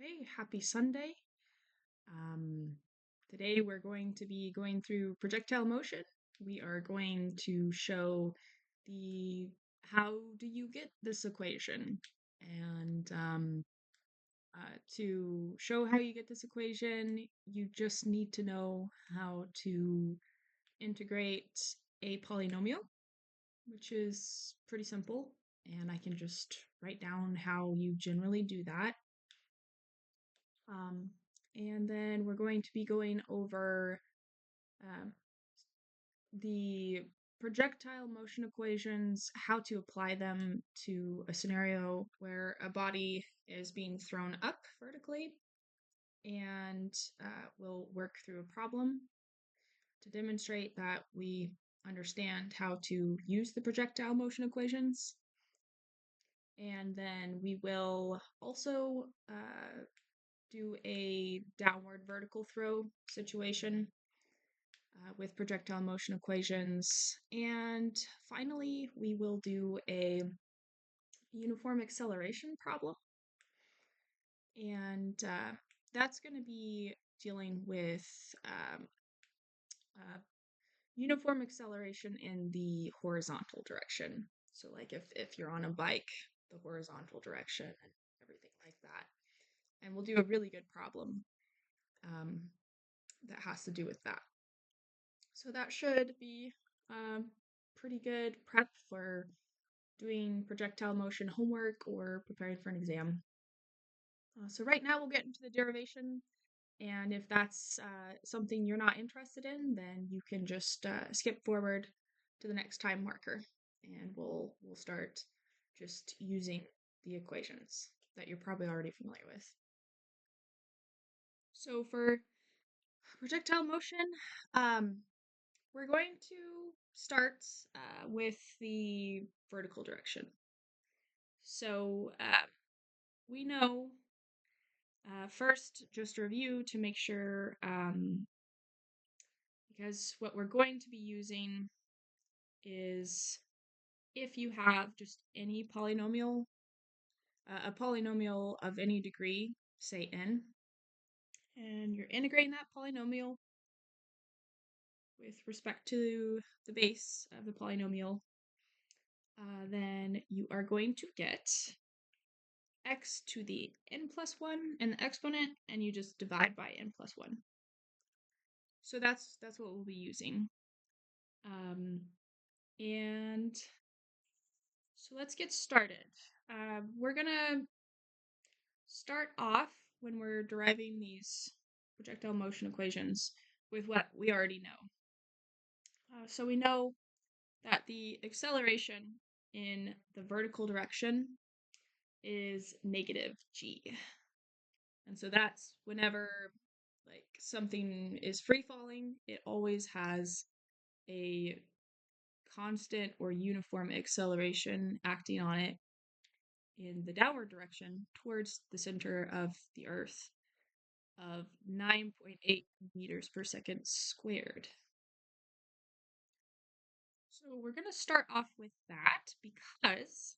Okay, happy Sunday. Um, Today we're going to be going through projectile motion. We are going to show the how do you get this equation? And to show how you get this equation, you just need to know how to integrate a polynomial, which is pretty simple. And I can just write down how you generally do that. Um, and then we're going to be going over um, the projectile motion equations, how to apply them to a scenario where a body is being thrown up vertically, and we'll work through a problem to demonstrate that we understand how to use the projectile motion equations. And then we will also do a downward vertical throw situation with projectile motion equations. And finally, we will do a uniform acceleration problem. And that's going to be dealing with uh, uniform acceleration in the horizontal direction. So like if you're on a bike, the horizontal direction and everything like that. And we'll do a really good problem that has to do with that. So that should be pretty good prep for doing projectile motion homework or preparing for an exam. So right now we'll get into the derivation, and if that's something you're not interested in, then you can just skip forward to the next time marker, and we'll start just using the equations that you're probably already familiar with. So for projectile motion, we're going to start with the vertical direction. So we know, first, just review to make sure, because what we're going to be using is if you have just any polynomial, a polynomial of any degree, say n, and you're integrating that polynomial with respect to the base of the polynomial, then you are going to get x to the n plus 1 and the exponent, and you just divide by n plus 1. So that's what we'll be using. And so let's get started. We're going to start off when we're deriving these projectile motion equations with what we already know. So we know that the acceleration in the vertical direction is negative g. And so that's whenever like something is free falling, it always has a constant or uniform acceleration acting on it in the downward direction towards the center of the Earth of 9.8 meters per second squared. So we're going to start off with that because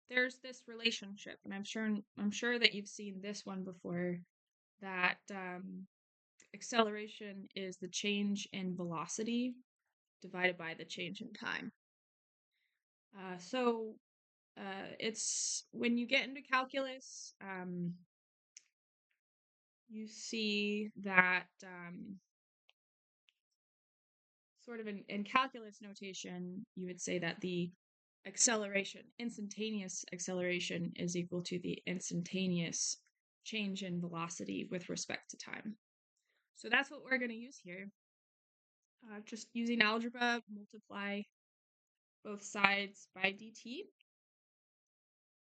there's this relationship, and I'm sure that you've seen this one before, that acceleration is the change in velocity divided by the change in time. So it's when you get into calculus, you see that sort of in calculus notation, you would say that the acceleration, instantaneous acceleration, is equal to the instantaneous change in velocity with respect to time. So that's what we're going to use here. Just using algebra, multiply both sides by dt.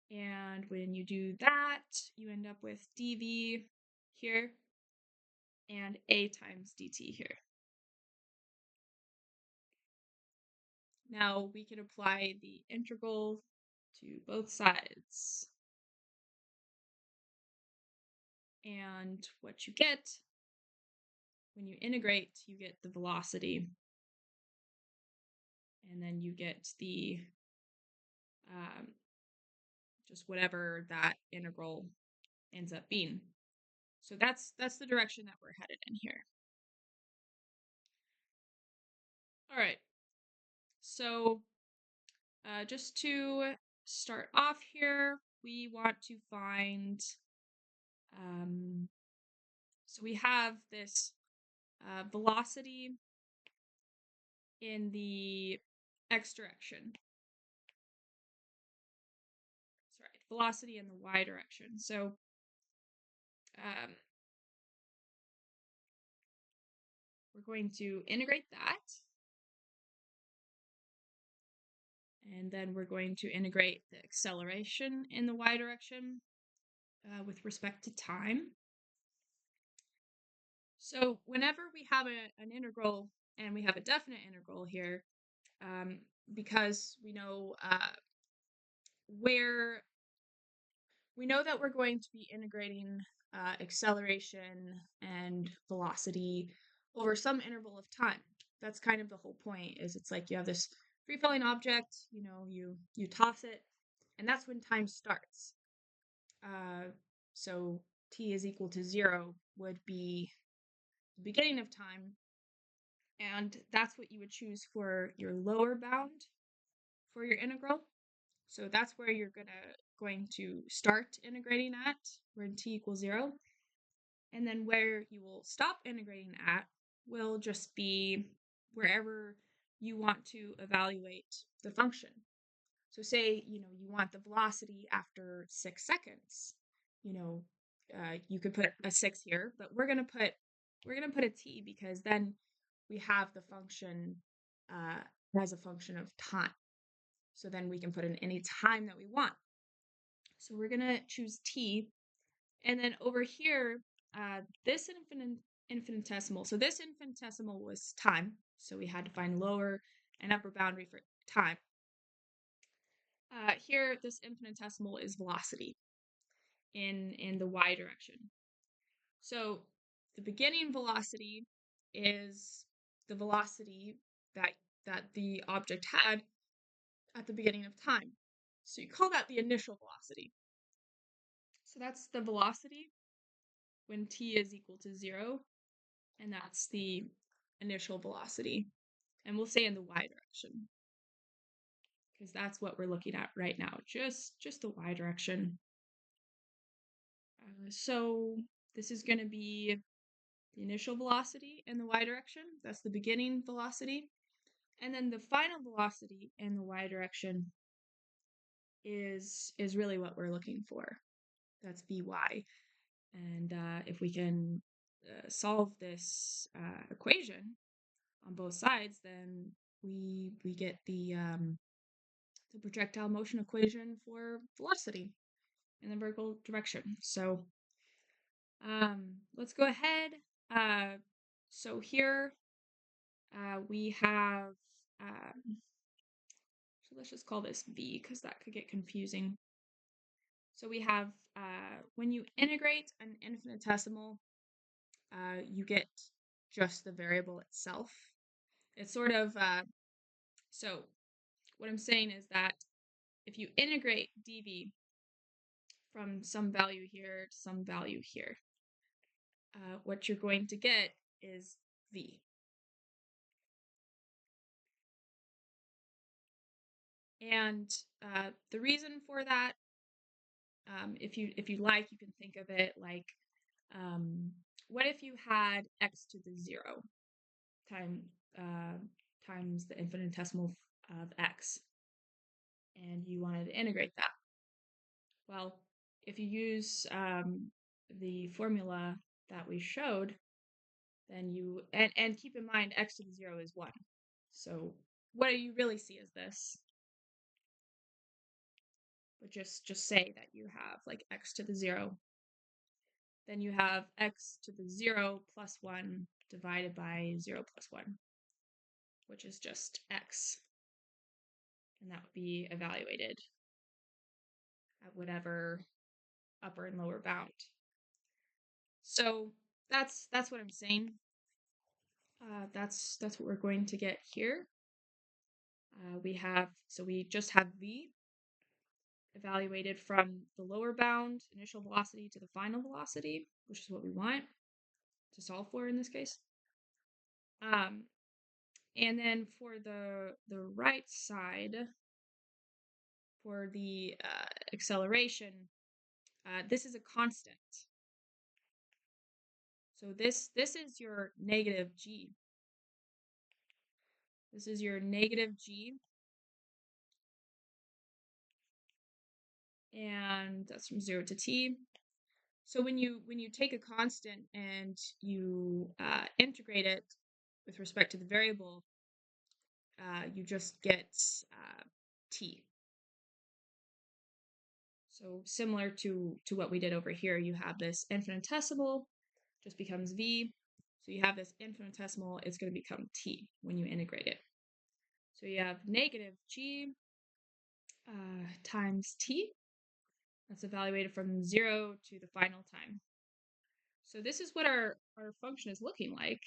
And when you do that, you end up with dv here and a times dt here. Now we can apply the integral to both sides. And what you get when you integrate, you get the velocity. And then you get the just whatever that integral ends up being. So that's the direction that we're headed in here. All right. So just to start off here, we want to find, so we have this velocity in the x direction. Sorry, velocity in the y direction. So we're going to integrate that. And then we're going to integrate the acceleration in the y direction with respect to time. So whenever we have an integral and we have a definite integral here, because we know that we're going to be integrating acceleration and velocity over some interval of time. That's kind of the whole point. Is it's like you have this free-falling object, you toss it, and that's when time starts. So t is equal to 0 would be the beginning of time, and that's what you would choose for your lower bound for your integral. So that's where you're going to start integrating at, when t equals 0. And then where you will stop integrating at will just be wherever you want to evaluate the function. So say, you want the velocity after 6 seconds. You could put a 6 here, but we're gonna put a t because then we have the function as a function of time. So then we can put in any time that we want. So we're gonna choose t, and then over here, this infinitesimal. So this infinitesimal was time. So we had to find lower and upper boundary for time. Here, this infinitesimal is velocity in the y direction. So the beginning velocity is the velocity that the object had at the beginning of time. So you call that the initial velocity. So that's the velocity when t is equal to 0, and that's the initial velocity. And we'll say in the y direction, because that's what we're looking at right now, just the y direction. So this is going to be the initial velocity in the y direction. That's the beginning velocity. And then the final velocity in the y direction is really what we're looking for. That's Vy. And if we can solve this equation on both sides, then we get the projectile motion equation for velocity in the vertical direction. So let's go ahead. So here we have, so let's just call this v because that could get confusing. So we have, when you integrate an infinitesimal, you get just the variable itself. It's sort of, so what I'm saying is that if you integrate dv from some value here to some value here, what you're going to get is v. And the reason for that, if you like, you can think of it like, what if you had x to the 0 times the infinitesimal of x, and you wanted to integrate that? Well, if you use the formula that we showed, then you, and keep in mind x to the 0 is 1. So what you really see is this. But just say that you have like x to the 0. Then you have x to the 0 plus 1 divided by 0 plus 1, which is just x. And that would be evaluated at whatever upper and lower bound. So that's what I'm saying. That's what we're going to get here. We just have v, evaluated from the lower bound initial velocity to the final velocity, which is what we want to solve for in this case. And then for the right side, for the acceleration, this is a constant. So this is your negative g. This is your negative g. And that's from 0 to t. So when you take a constant and you integrate it with respect to the variable, you just get t. So similar to what we did over here, you have this infinitesimal, just becomes v. So you have this infinitesimal, it's going to become t when you integrate it. So you have negative g times t. That's evaluated from 0 to the final time. So this is what our function is looking like.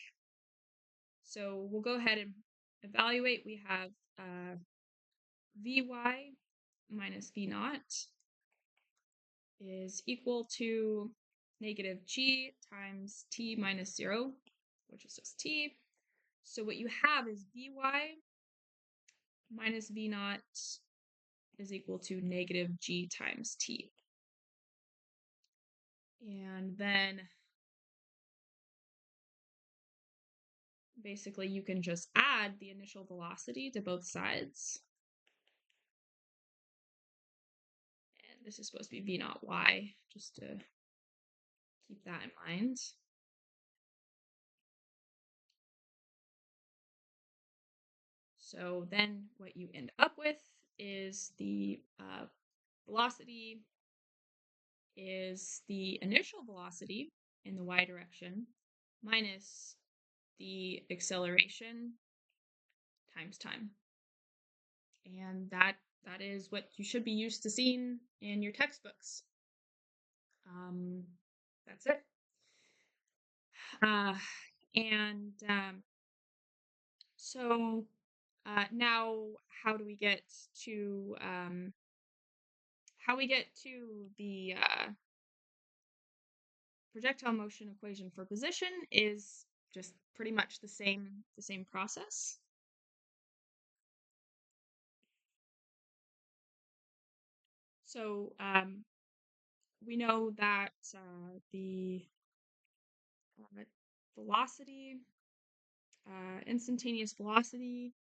So we'll go ahead and evaluate. We have Vy minus V naught is equal to negative g times t minus 0, which is just t. So what you have is Vy minus V naught is equal to negative g times t. And then basically you can just add the initial velocity to both sides. And this is supposed to be V naught y, just to keep that in mind. So then what you end up with is the velocity is the initial velocity in the y direction minus the acceleration times time. And that is what you should be used to seeing in your textbooks. That's it. So now how do we get to the projectile motion equation for position is just pretty much the same process. So we know that the velocity, instantaneous velocity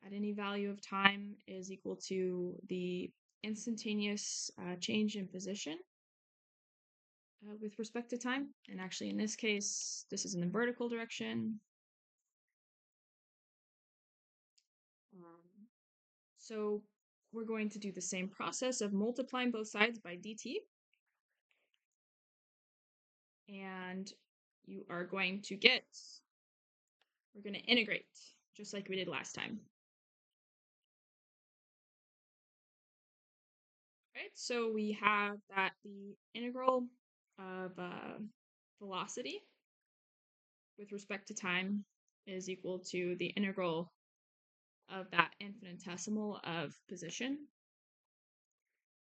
at any value of time is equal to the instantaneous change in position with respect to time. And actually in this case, this is in the vertical direction. So we're going to do the same process of multiplying both sides by dt. And you are going to get, we're going to integrate just like we did last time. Right, so we have that the integral of velocity with respect to time is equal to the integral of that infinitesimal of position.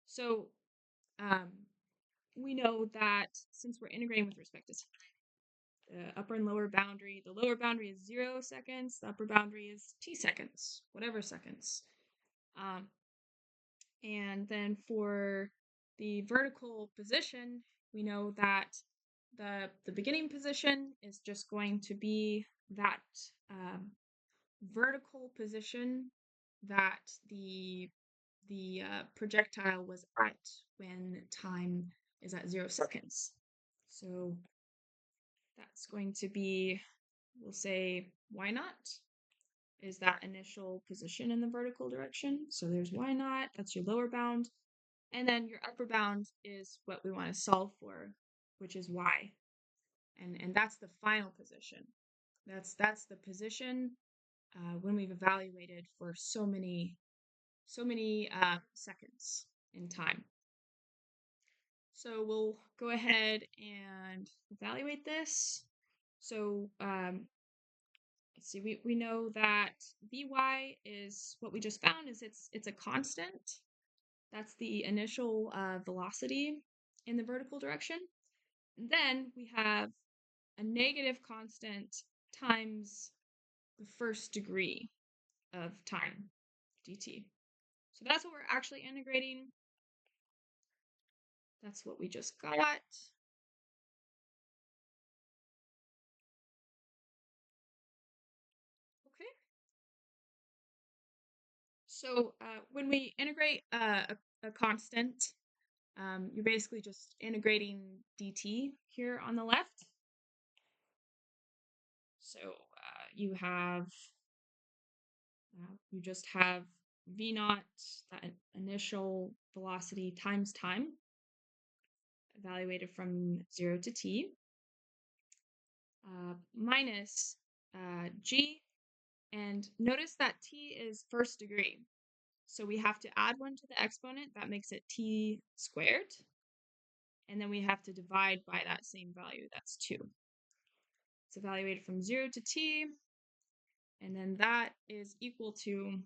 So we know that since we're integrating with respect to time, the upper and lower boundary, the lower boundary is 0 seconds, the upper boundary is t seconds, whatever seconds. And then for the vertical position, we know that the beginning position is just going to be that vertical position that the projectile was at when time is at 0 seconds. So that's going to be, we'll say y naught is that initial position in the vertical direction. So there's y naught, that's your lower bound. And then your upper bound is what we want to solve for, which is y. And that's the final position. That's the position when we've evaluated for so many seconds in time. So we'll go ahead and evaluate this. So let's see, we know that Vy is what we just found is it's a constant. That's the initial velocity in the vertical direction. And then we have a negative constant times the first degree of time, dt. So that's what we're actually integrating. That's what we just got. Okay. So when we integrate a constant, you're basically just integrating dt here on the left. So you just have v naught, that initial velocity times time, evaluated from 0 to t, minus g, and notice that t is first degree. So we have to add 1 to the exponent, that makes it t squared, and then we have to divide by that same value, that's 2. It's evaluated from 0 to t, and then that is equal to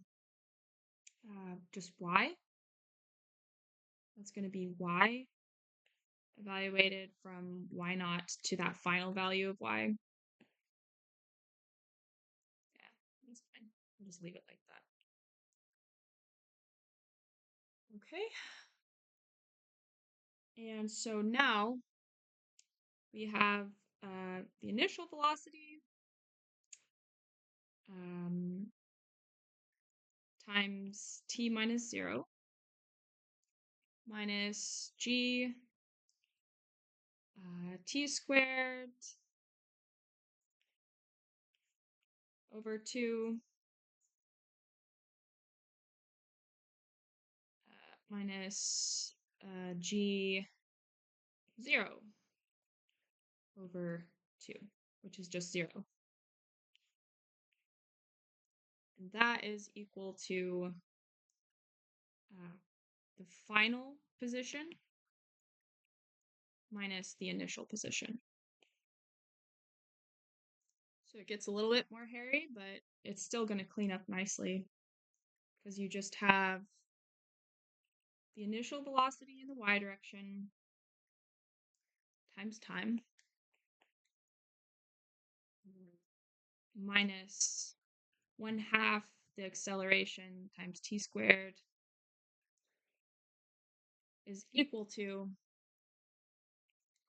just y. That's going to be y evaluated from y naught to that final value of y. Yeah, that's fine. We'll just leave it like that. Okay. And so now we have the initial velocity times t minus 0 minus g t squared over 2 minus g 0 over 2, which is just 0. And that is equal to the final position minus the initial position. So it gets a little bit more hairy, but it's still going to clean up nicely because you just have the initial velocity in the y direction times time minus 1/2 the acceleration times t squared is equal to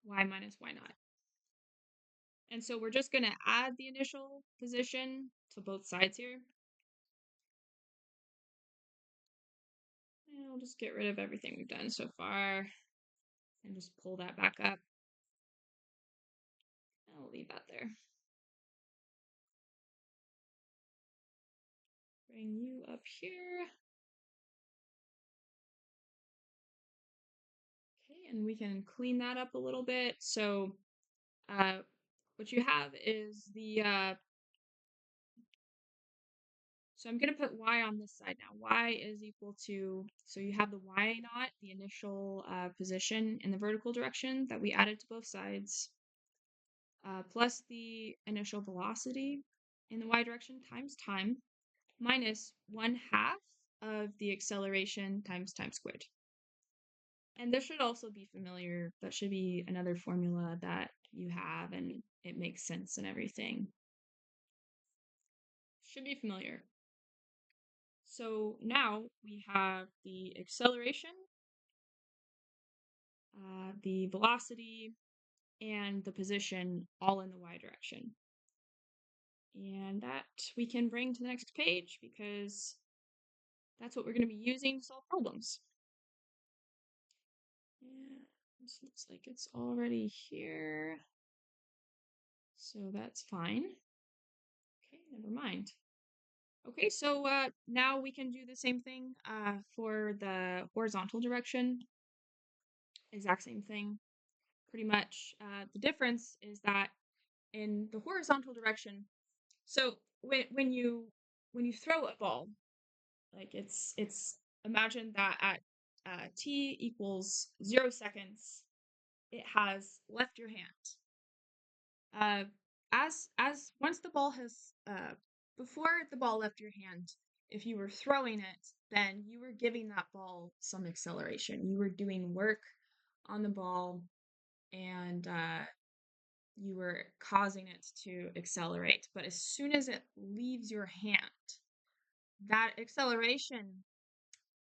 y minus y naught. And so we're just going to add the initial position to both sides here. And I'll just get rid of everything we've done so far and just pull that back up. I'll leave that there. Bring you up here. Okay, and we can clean that up a little bit. So what you have is so I'm going to put y on this side now. Y is equal to, so you have the y naught, the initial position in the vertical direction that we added to both sides, plus the initial velocity in the y direction times time, minus 1/2 of the acceleration times time squared. And this should also be familiar. That should be another formula that you have and it makes sense and everything. Should be familiar. So now we have the acceleration, the velocity, and the position all in the y direction. And that we can bring to the next page because that's what we're going to be using to solve problems. Yeah, this looks like it's already here. So that's fine. Okay, never mind. Okay, so now we can do the same thing for the horizontal direction. Exact same thing, pretty much. The difference is that in the horizontal direction, so when you throw a ball, like it's imagine that at t equals 0 seconds, it has left your hand. As once the ball has before the ball left your hand, if you were throwing it, then you were giving that ball some acceleration. You were doing work on the ball, and you were causing it to accelerate. But as soon as it leaves your hand, that acceleration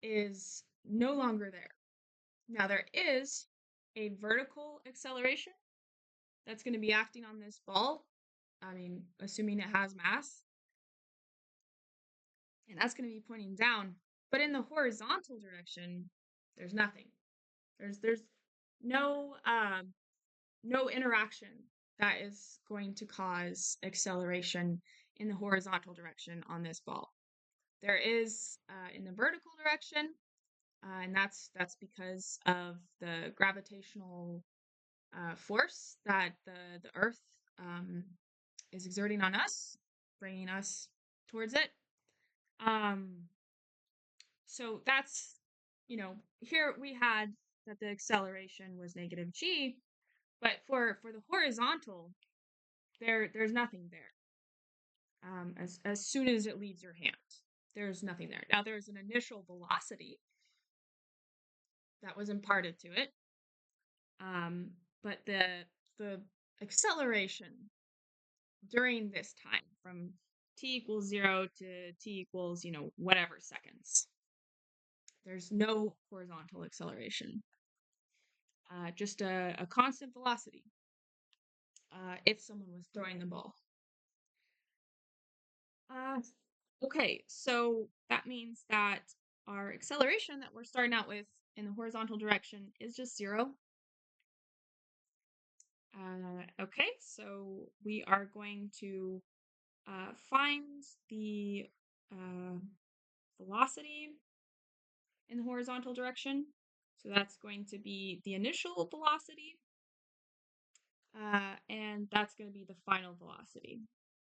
is no longer there. Now, there is a vertical acceleration that's going to be acting on this ball. I mean, assuming it has mass. And that's going to be pointing down. But in the horizontal direction, there's nothing. There's no interaction that is going to cause acceleration in the horizontal direction on this ball. There is in the vertical direction, and that's because of the gravitational force that the Earth is exerting on us, bringing us towards it. So that's, here we had that the acceleration was negative g, but for the horizontal, there's nothing there. As soon as it leaves your hand, there's nothing there. Now there's an initial velocity that was imparted to it, but the acceleration during this time from t equals 0 to t equals whatever seconds, there's no horizontal acceleration. Just a constant velocity if someone was throwing the ball. Okay, so that means that our acceleration that we're starting out with in the horizontal direction is just 0. Okay, so we are going to find the velocity in the horizontal direction. So that's going to be the initial velocity, and that's going to be the final velocity,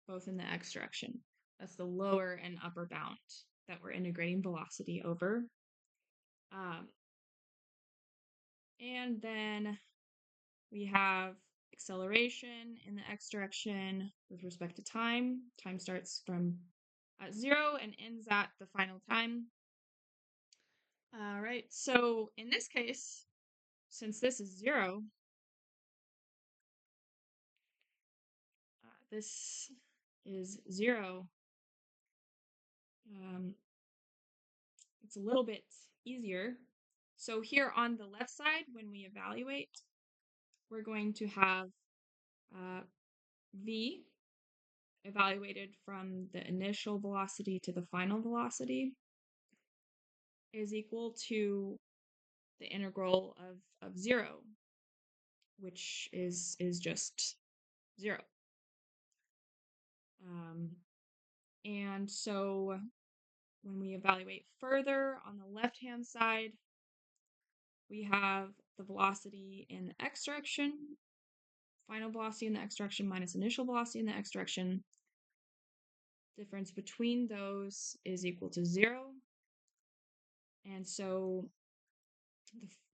both in the x direction. That's the lower and upper bound that we're integrating velocity over. And then we have acceleration in the x direction with respect to time. Time starts from 0 and ends at the final time. All right, so in this case, since this is 0, this is 0. It's a little bit easier. So here on the left side, when we evaluate, we're going to have v evaluated from the initial velocity to the final velocity is equal to the integral of 0, which is just 0. And so when we evaluate further on the left-hand side, we have the velocity in the x direction, final velocity in the x direction minus initial velocity in the x direction. Difference between those is equal to 0. And so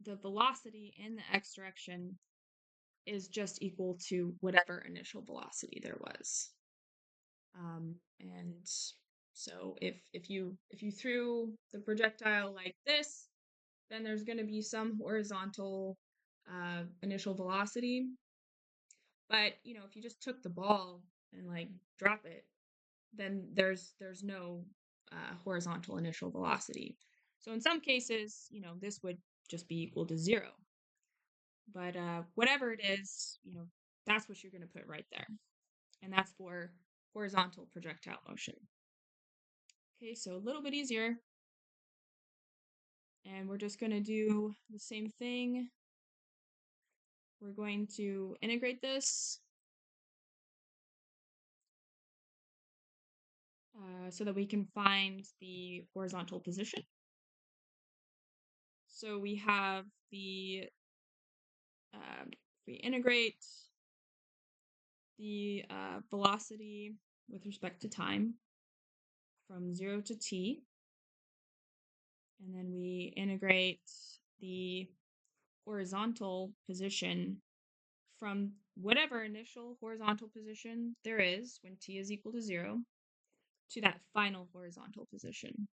the velocity in the x direction is just equal to whatever initial velocity there was. And so if you threw the projectile like this, then there's going to be some horizontal initial velocity. But if you just took the ball and like drop it, then there's no horizontal initial velocity. So in some cases, this would just be equal to 0. But whatever it is, that's what you're going to put right there. And that's for horizontal projectile motion. Okay, so a little bit easier. And we're just going to do the same thing. We're going to integrate this so that we can find the horizontal position. So we have we integrate the velocity with respect to time from 0 to t. And then we integrate the horizontal position from whatever initial horizontal position there is when t is equal to 0 to that final horizontal position.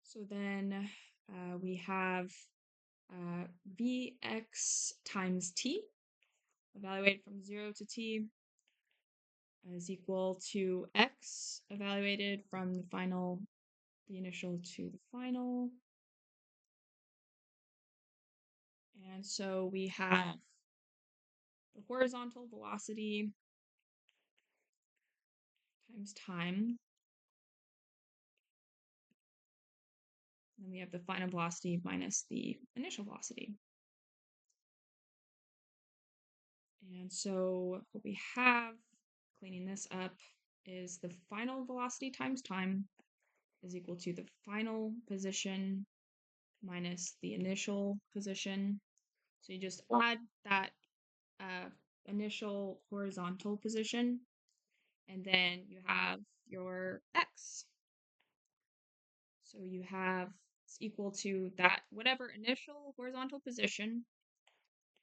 So then we have Vx times t, evaluated from 0 to t, is equal to x, evaluated from the initial to the final. And so we have the horizontal velocity times time. And then we have the final velocity minus the initial velocity. And so what we have, cleaning this up, is the final velocity times time is equal to the final position minus the initial position. So you just add that initial horizontal position, and then you have your x. So you have it's equal to that whatever initial horizontal position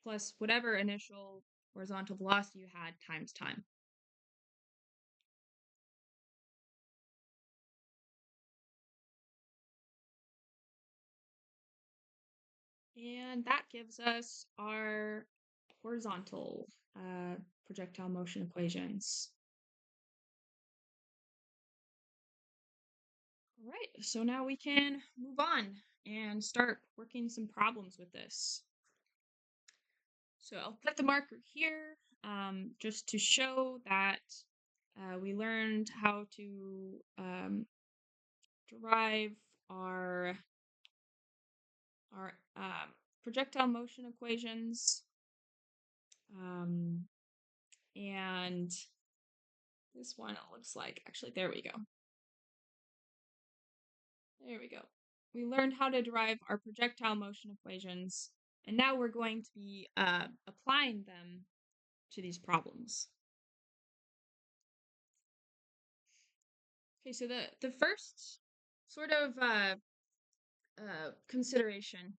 plus whatever initial horizontal velocity you had times time. And that gives us our horizontal projectile motion equations. All right, so now we can move on and start working some problems with this. So I'll put the marker here just to show that we learned how to derive our projectile motion equations. And this one, it looks like, actually, there we go. There we go. We learned how to derive our projectile motion equations, and now we're going to be applying them to these problems. Okay, so the first sort of consideration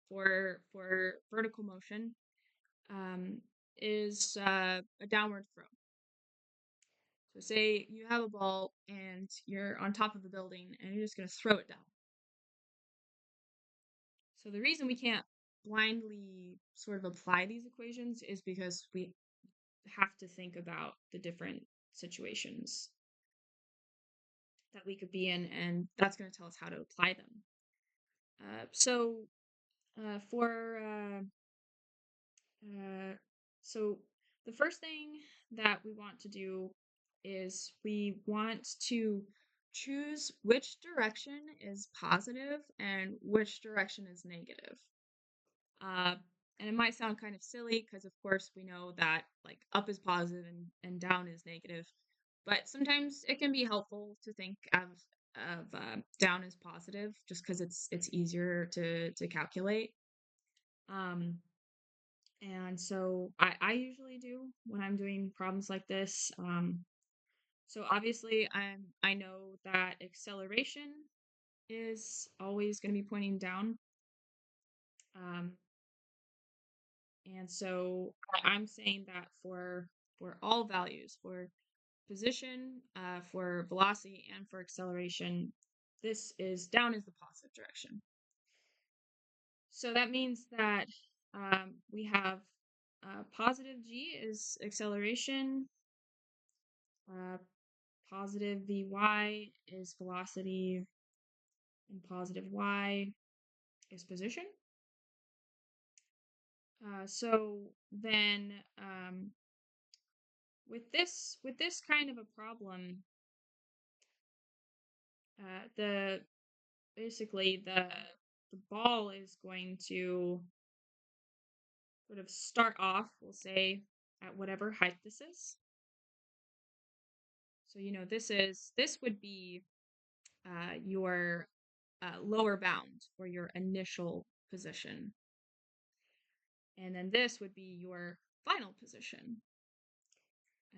for vertical motion is a downward throw. So say you have a ball and you're on top of a building and you're just going to throw it down. So the reason we can't blindly sort of apply these equations is because we have to think about the different situations that we could be in, and that's going to tell us how to apply them. So the first thing that we want to do is we want to choose which direction is positive and which direction is negative. And it might sound kind of silly because, of course, we know that like up is positive and down is negative. But sometimes it can be helpful to think of down as positive just because it's easier to calculate. And so I usually do when I'm doing problems like this. So obviously I know that acceleration is always going to be pointing down. And so I'm saying that for all values, for position, for velocity, and for acceleration, this is down is the positive direction. So that means that we have positive g is acceleration, positive vy is velocity, and positive y is position. So then with this kind of a problem, the basically the ball is going to sort of start off, we'll say, at whatever height this is. So this would be your lower bound or your initial position, and then this would be your final position.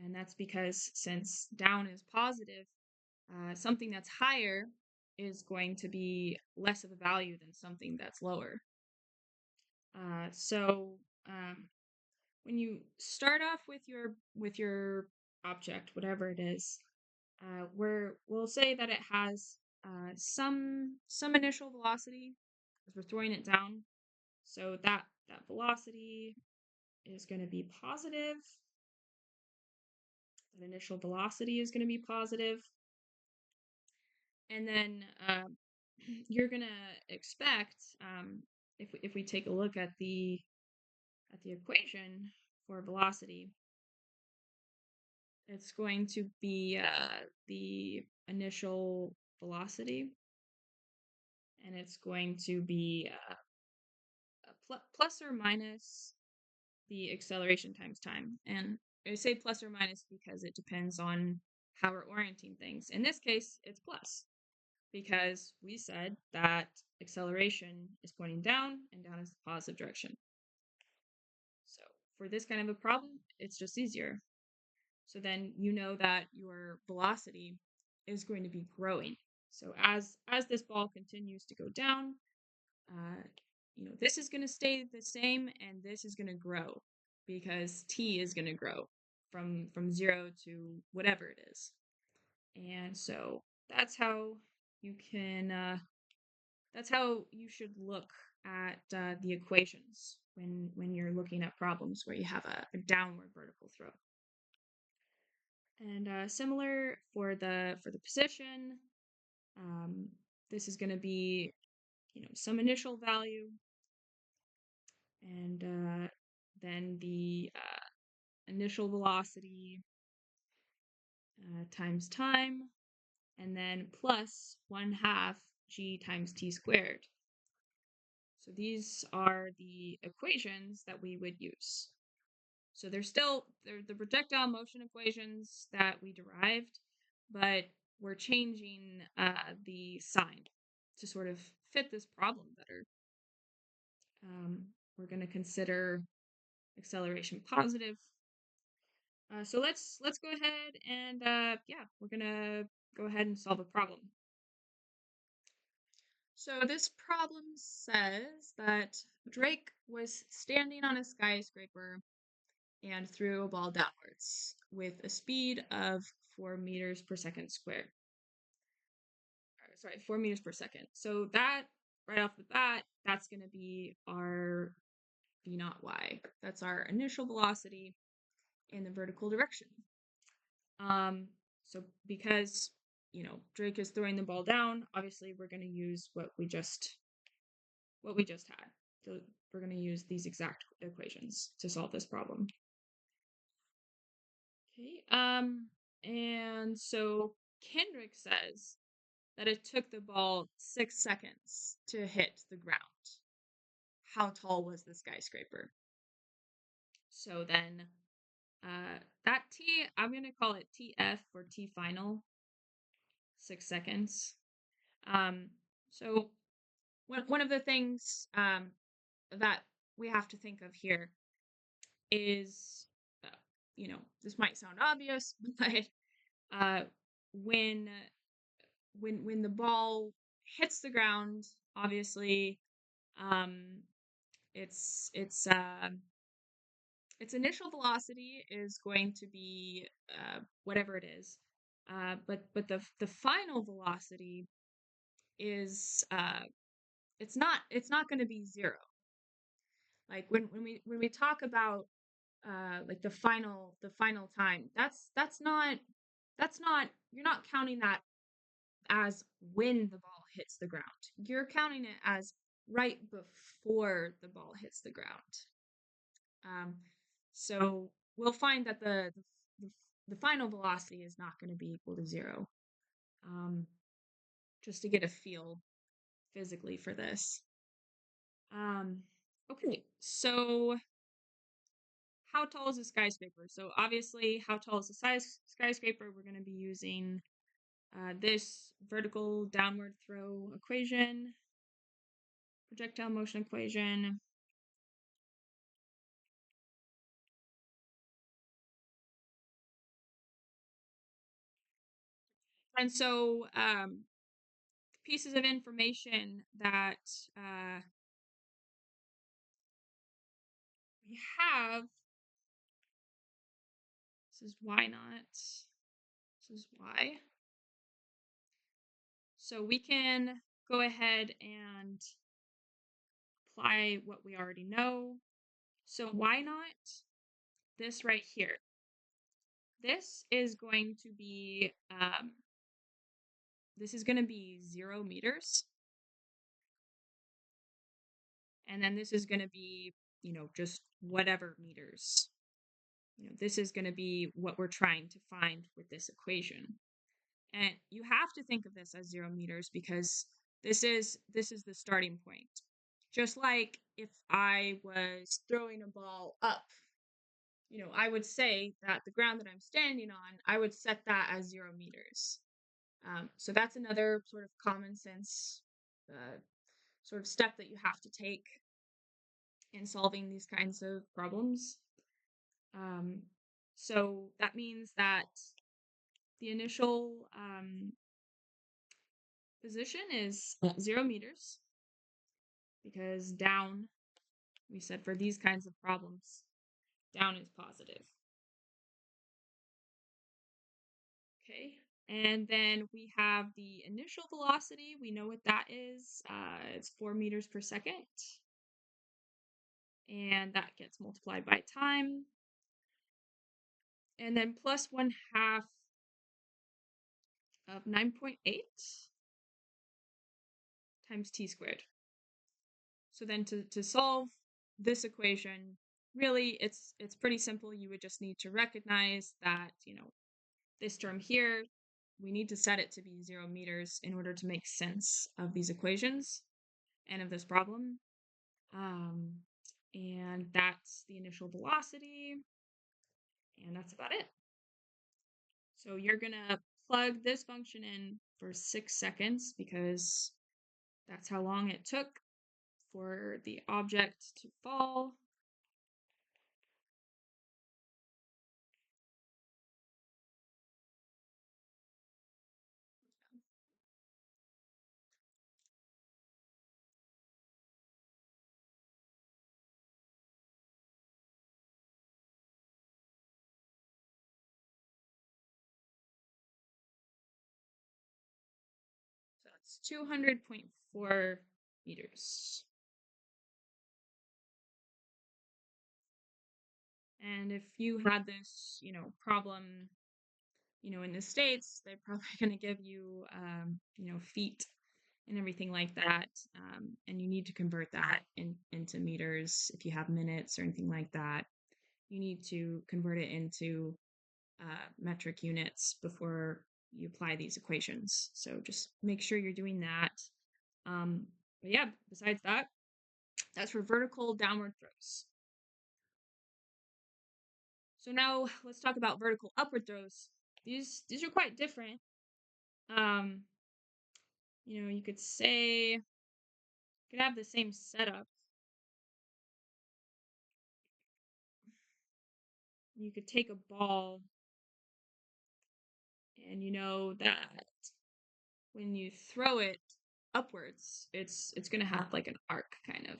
And that's because since down is positive, something that's higher is going to be less of a value than something that's lower. So when you start off with your object, whatever it is, we'll say that it has some initial velocity as we're throwing it down. So that velocity is going to be positive. That initial velocity is going to be positive. And then you're going to expect, if we take a look at the equation for velocity, it's going to be the initial velocity, and it's going to be plus or minus the acceleration times time. And I say plus or minus because it depends on how we're orienting things. In this case, it's plus, because we said that acceleration is pointing down and down is the positive direction. So for this kind of a problem, it's just easier. So then you know that your velocity is going to be growing. So as this ball continues to go down, this is going to stay the same and this is going to grow because t is going to grow from 0 to whatever it is. And so that's how you can that's how you should look at the equations when you're looking at problems where you have a downward vertical throw. And similar for the position, this is going to be some initial value, and then the initial velocity times time, and then plus 1/2 g times t squared. So these are the equations that we would use. So they're the projectile motion equations that we derived, but we're changing the sign to sort of fit this problem better. We're going to consider acceleration positive. So let's go ahead and yeah, we're gonna go ahead and solve a problem. So this problem says that Drake was standing on a skyscraper and threw a ball downwards with a speed of 4 meters per second squared. Sorry, 4 meters per second. So that, right off the bat, that's going to be our v naught y. That's our initial velocity in the vertical direction. So because, Drake is throwing the ball down, obviously we're going to use what we just had. So we're going to use these exact equations to solve this problem. Okay. And so Kendrick says that it took the ball 6 seconds to hit the ground. How tall was the skyscraper? So then that T, I'm going to call it TF for T final, 6 seconds. So one of the things that we have to think of here is, this might sound obvious, but when the ball hits the ground, obviously, its initial velocity is going to be whatever it is, but the final velocity is it's not going to be 0. Like when we talk about like the final time, that's not you're not counting that as when the ball hits the ground. You're counting it as right before the ball hits the ground. So we'll find that the final velocity is not going to be equal to 0. Just to get a feel physically for this. Okay, so how tall is a skyscraper? So obviously, how tall is a skyscraper? We're going to be using this vertical downward throw equation, projectile motion equation. And so pieces of information that we have. This is y naught. This is y. So we can go ahead and apply what we already know. So y naught, this right here, this is going to be 0 meters. And then this is going to be, just whatever meters. This is going to be what we're trying to find with this equation. And you have to think of this as 0 meters because this is the starting point. Just like if I was throwing a ball up, I would say that the ground that I'm standing on, I would set that as 0 meters. So that's another sort of common sense sort of step that you have to take in solving these kinds of problems. So that means that the initial position is 0 meters because down, we said for these kinds of problems, down is positive. Okay, and then we have the initial velocity. We know what that is. It's 4 meters per second. And that gets multiplied by time. And then plus 1/2 of 9.8 times t squared. So then to solve this equation, really it's pretty simple. You would just need to recognize that, this term here, we need to set it to be 0 meters in order to make sense of these equations and of this problem. And that's the initial velocity, and that's about it. So you're gonna plug this function in for 6 seconds because that's how long it took for the object to fall. So that's 200.4 meters. And if you had this, problem, in the States, they're probably going to give you, feet and everything like that. And you need to convert that into meters. If you have minutes or anything like that, you need to convert it into metric units before you apply these equations. So just make sure you're doing that. But yeah, besides that, that's for vertical downward throws. So now let's talk about vertical upward throws. These are quite different. You could say you could have the same setup. You could take a ball and you know that when you throw it upwards, it's going to have like an arc kind of.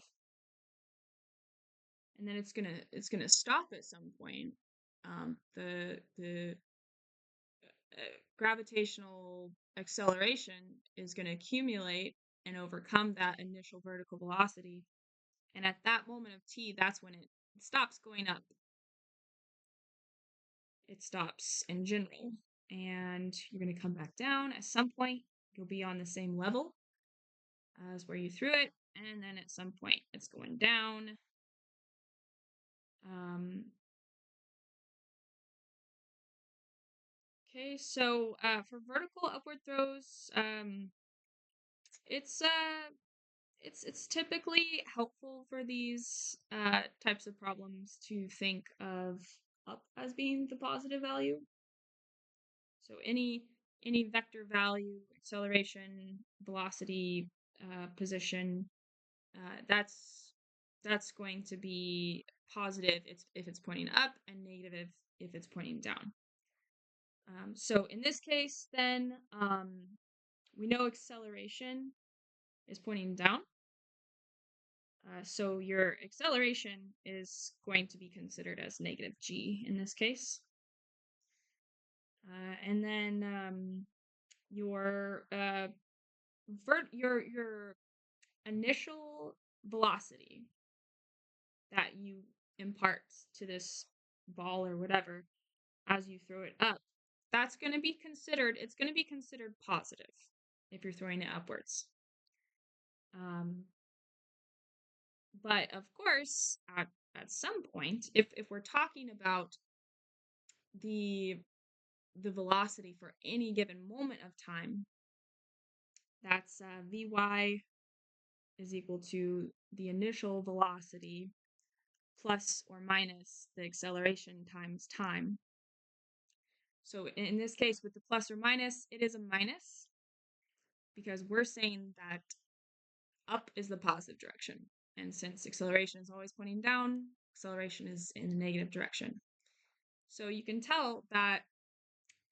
And then it's going to stop at some point. The gravitational acceleration is going to accumulate and overcome that initial vertical velocity. And at that moment of t, that's when it stops going up. It stops in general. And you're going to come back down. At some point, you'll be on the same level as where you threw it. And then at some point, it's going down. Okay, so for vertical upward throws, it's typically helpful for these types of problems to think of up as being the positive value. So any vector value, acceleration, velocity, position, that's going to be positive if it's pointing up and negative if it's pointing down. So in this case, then we know acceleration is pointing down. So your acceleration is going to be considered as negative g in this case. And then your your initial velocity that you impart to this ball or whatever as you throw it up, that's going to be considered, it's going to be considered positive if you're throwing it upwards. Um, but of course, at some point, if we're talking about the velocity for any given moment of time, that's Vy is equal to the initial velocity plus or minus the acceleration times time. So in this case, with the plus or minus, it is a minus because we're saying that up is the positive direction. And since acceleration is always pointing down, acceleration is in the negative direction. So you can tell that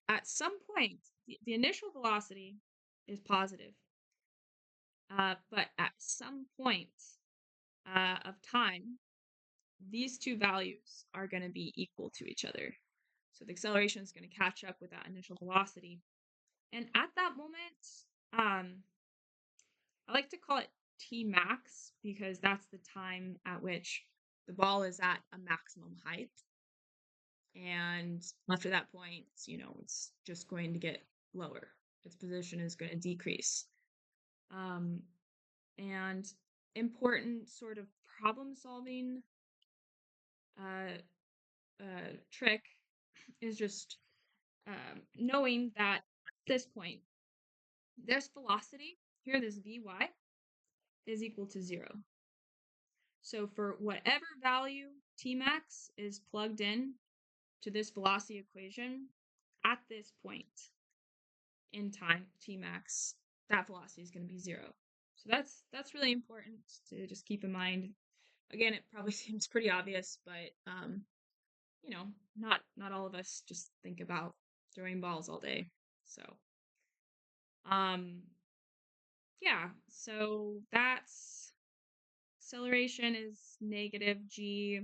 at some point, the initial velocity is positive. But at some point of time, these two values are going to be equal to each other. So the acceleration is going to catch up with that initial velocity. And at that moment, I like to call it T max because that's the time at which the ball is at a maximum height. And after that point, it's just going to get lower. Its position is going to decrease. And important sort of problem solving trick is just knowing that at this point, this velocity here, this Vy, is equal to 0. So for whatever value Tmax is plugged in to this velocity equation, at this point in time, Tmax, that velocity is going to be 0. So that's really important to just keep in mind. Again, it probably seems pretty obvious, but not all of us just think about throwing balls all day. So yeah, so that's acceleration is negative g.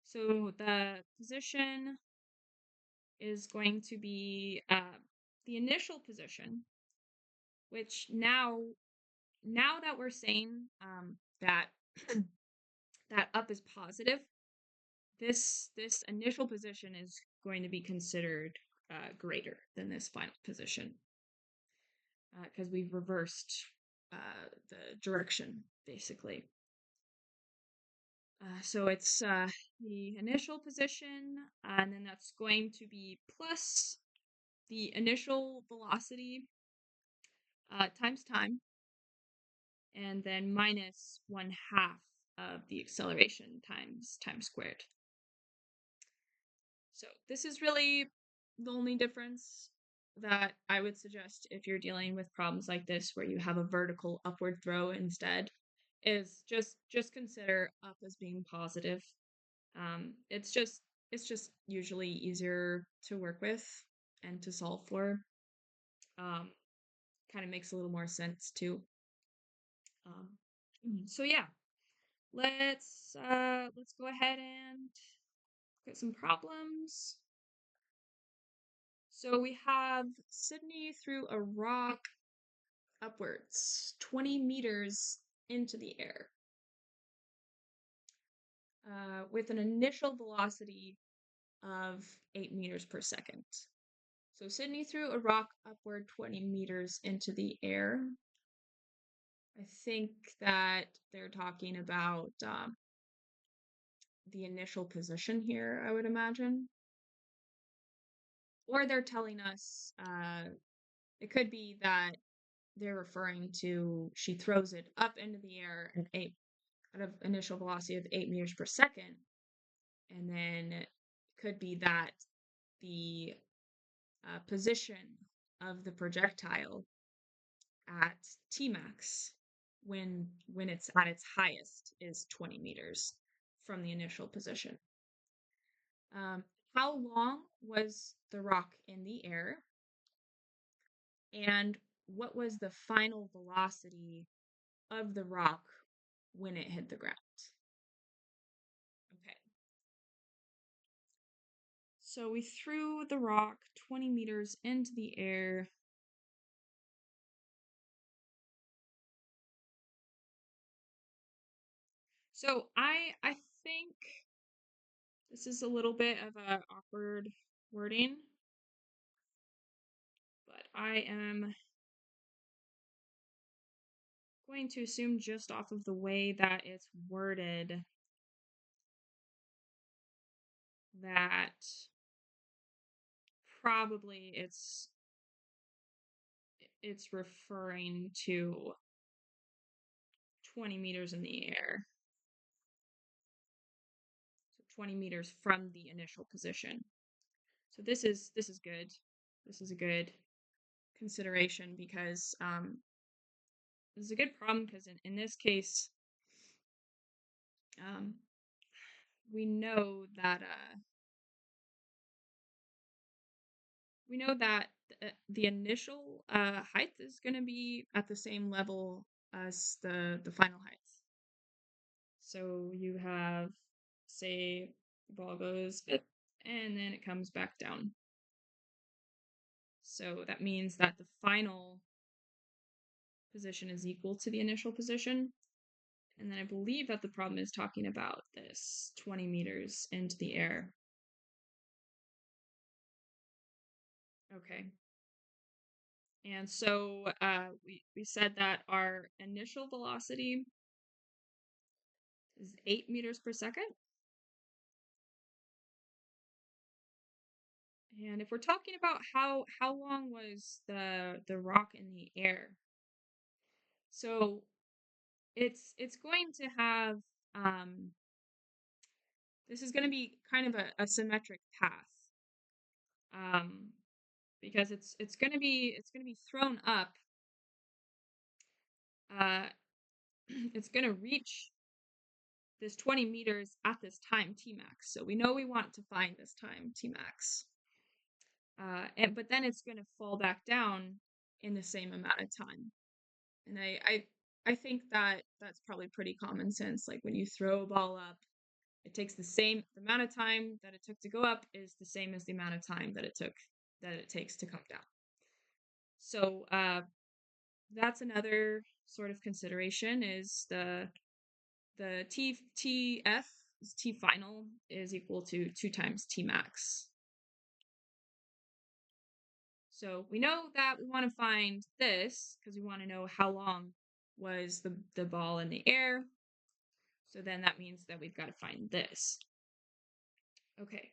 So the position is going to be the initial position, which now that we're saying that that up is positive, this initial position is going to be considered greater than this final position because we've reversed the direction, basically. So it's the initial position, and then that's going to be plus the initial velocity times time, and then minus 1/2 of the acceleration times time squared. So this is really the only difference that I would suggest if you're dealing with problems like this where you have a vertical upward throw instead, is just consider up as being positive. It's just usually easier to work with and to solve for. Kind of makes a little more sense too. So yeah, let's go ahead and look at some problems. So we have Sydney threw a rock upwards 20 meters into the air with an initial velocity of 8 meters per second. So Sydney threw a rock upward 20 meters into the air. I think that they're talking about the initial position here, I would imagine. Or they're telling us, it could be that they're referring to she throws it up into the air at an initial velocity of 8 meters per second. And then it could be that the position of the projectile at Tmax when it's at its highest is 20 meters from the initial position. How long was the rock in the air? And what was the final velocity of the rock when it hit the ground? Okay. So we threw the rock 20 meters into the air. So I think this is a little bit of a awkward wording, but I am going to assume just off of the way that it's worded that probably it's referring to 20 meters in the air. So 20 meters from the initial position. So this is good. This is a good consideration because this is a good problem because in this case um, we know that the initial height is going to be at the same level as the final height. So you have, say, the ball goes up and then it comes back down. So that means that the final position is equal to the initial position. And then I believe that the problem is talking about this 20 meters into the air. Okay. And so we said that our initial velocity is 8 meters per second. And if we're talking about how long was the rock in the air, so it's going to have this is going to be kind of a symmetric path um, because it's going to be thrown up. Uh, it's going to reach this 20 meters at this time T max. So we know we want to find this time T max. But then it's going to fall back down in the same amount of time. And I think that that's probably pretty common sense. Like when you throw a ball up, it takes the amount of time that it took to go up is the same as the amount of time that it takes to come down. So that's another sort of consideration is the TF T final is equal to 2 times T max. So we know that we want to find this because we want to know how long was the ball in the air. So then that means that we've got to find this. Okay.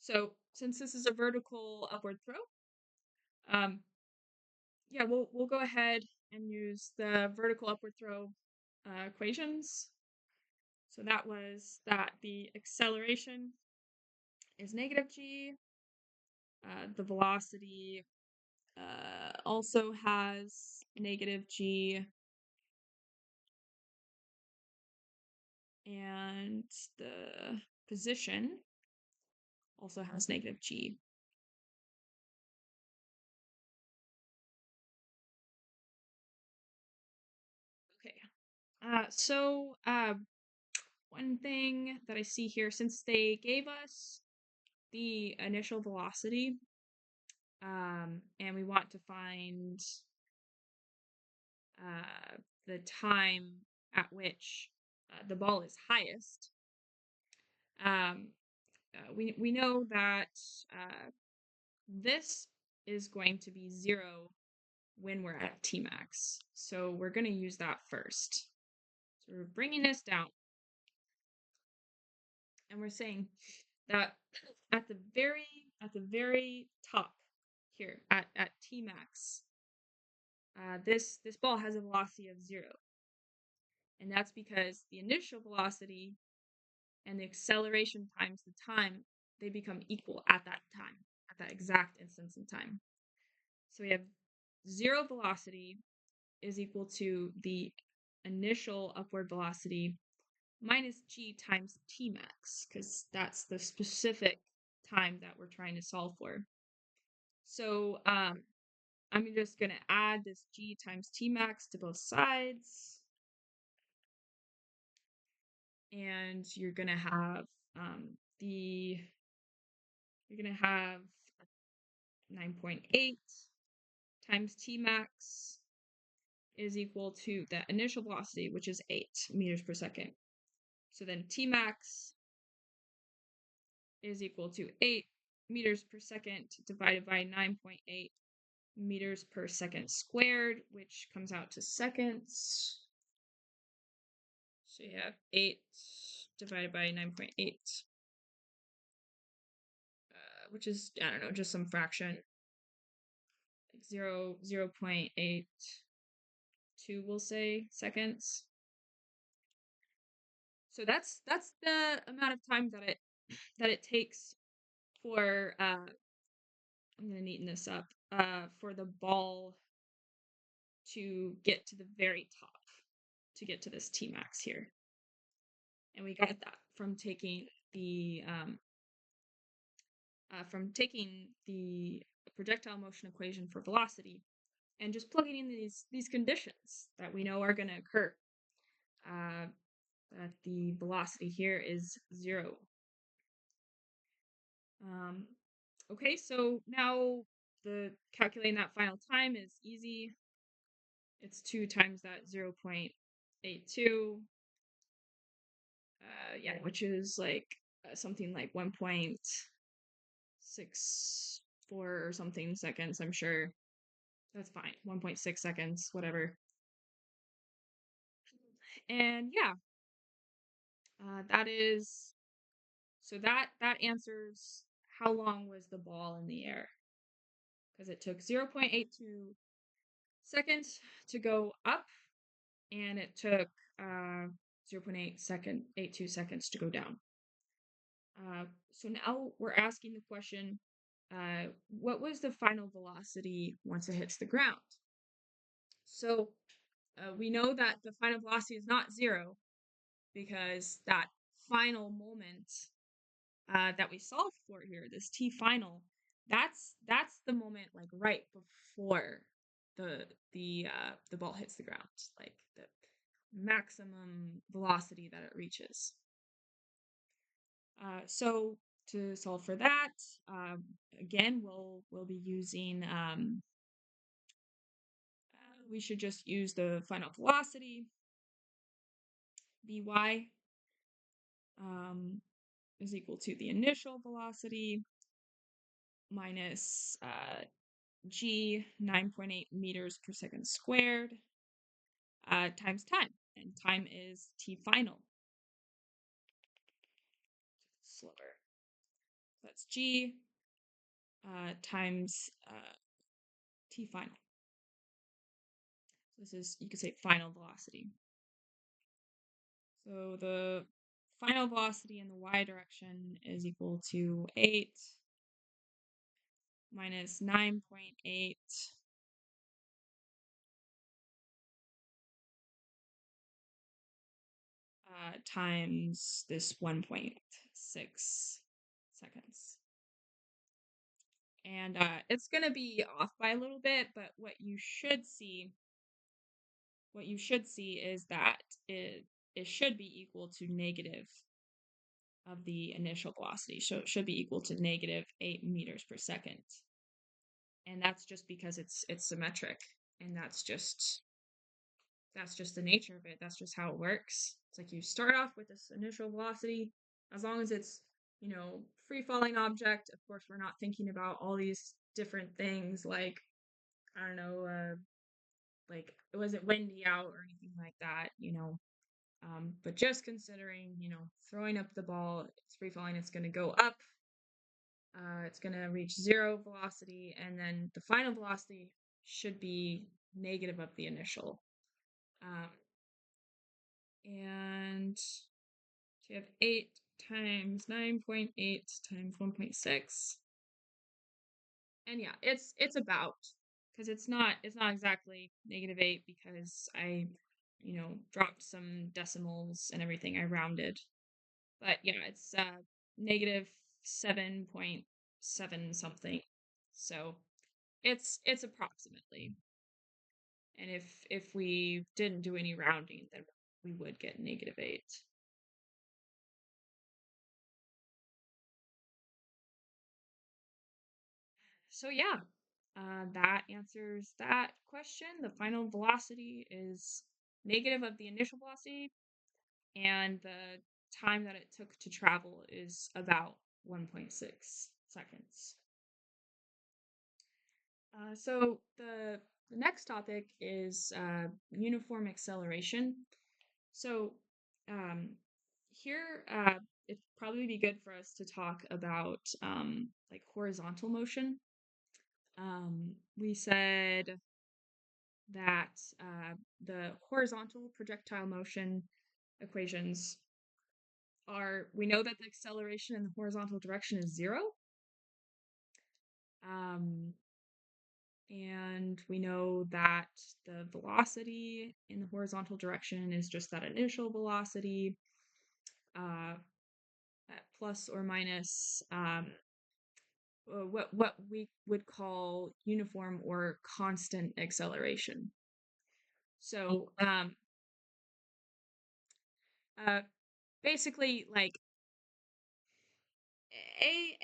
So since this is a vertical upward throw, yeah, we'll go ahead and use the vertical upward throw equations. So that was that the acceleration is negative g. The velocity also has negative g. And the position also has negative g. Okay. So one thing that I see here, since they gave us the initial velocity, and we want to find the time at which the ball is highest, we know that this is going to be 0 when we're at Tmax. So we're going to use that first. So we're bringing this down. And we're saying that at the very top here at Tmax, this ball has a velocity of 0. And that's because the initial velocity and the acceleration times the time, they become equal at that time, at that exact instance in time. So we have 0 velocity is equal to the initial upward velocity minus g times T max, because that's the specific time that we're trying to solve for. So I'm just going to add this g times T max to both sides. And you're going to have the you're going to have 9.8 times T max is equal to the initial velocity, which is 8 meters per second. So then T max is equal to 8 meters per second divided by 9.8 meters per second squared, which comes out to seconds. So you have 8 divided by 9.8, which is, I don't know, just some fraction. Like 0.82, we'll say, seconds. So that's the amount of time that it takes for I'm gonna neaten this up, for the ball to get to the very top, to get to this T max here. And we got that from taking the projectile motion equation for velocity and just plugging in these conditions that we know are going to occur. That the velocity here is 0. Okay, so now calculating that final time is easy. It's 2 times that 0.82. Yeah, which is like something like 1.64 or something seconds, I'm sure. That's fine. 1.6 seconds, whatever. And yeah, that answers how long was the ball in the air, because it took 0.82 seconds to go up, and it took 0.82 seconds to go down. So now we're asking the question, what was the final velocity once it hits the ground? So we know that the final velocity is not 0, because that final moment that we solved for here, this T final, that's the moment like right before the ball hits the ground, like the maximum velocity that it reaches. So to solve for that, again, we'll be using we should just use the final velocity, Vy, is equal to the initial velocity minus g, 9.8 meters per second squared, times time. And time is T final. Slower. That's g times T final. So this is, you could say, final velocity. So the final velocity in the y direction is equal to 8 minus 9.8 times this 1.6 seconds. And it's going to be off by a little bit, but what you should see is that it should be equal to negative of the initial velocity. So it should be equal to negative 8 meters per second. And that's just because it's symmetric, and that's just the nature of it. That's just how it works. It's like you start off with this initial velocity, as long as it's, free falling object. Of course, we're not thinking about all these different things like, I don't know, like, was it windy out or anything like that, but just considering, throwing up the ball, it's free falling, it's going to go up, it's going to reach 0 velocity, and then the final velocity should be negative of the initial. And so you have 8 times 9.8 times 1.6. And yeah, it's about, because it's not exactly negative 8, because I, dropped some decimals and everything. I rounded. But yeah, it's negative 7.7 something. So it's approximately. And if we didn't do any rounding, then we would get negative 8. So yeah, that answers that question. The final velocity is negative of the initial velocity, and the time that it took to travel is about 1.6 seconds. So the next topic is uniform acceleration. So um, here it'd probably be good for us to talk about like horizontal motion. We said that the horizontal projectile motion equations are, we know that the acceleration in the horizontal direction is 0. Um, and we know that the velocity in the horizontal direction is just that initial velocity, at plus or minus what we would call uniform or constant acceleration. So basically, like a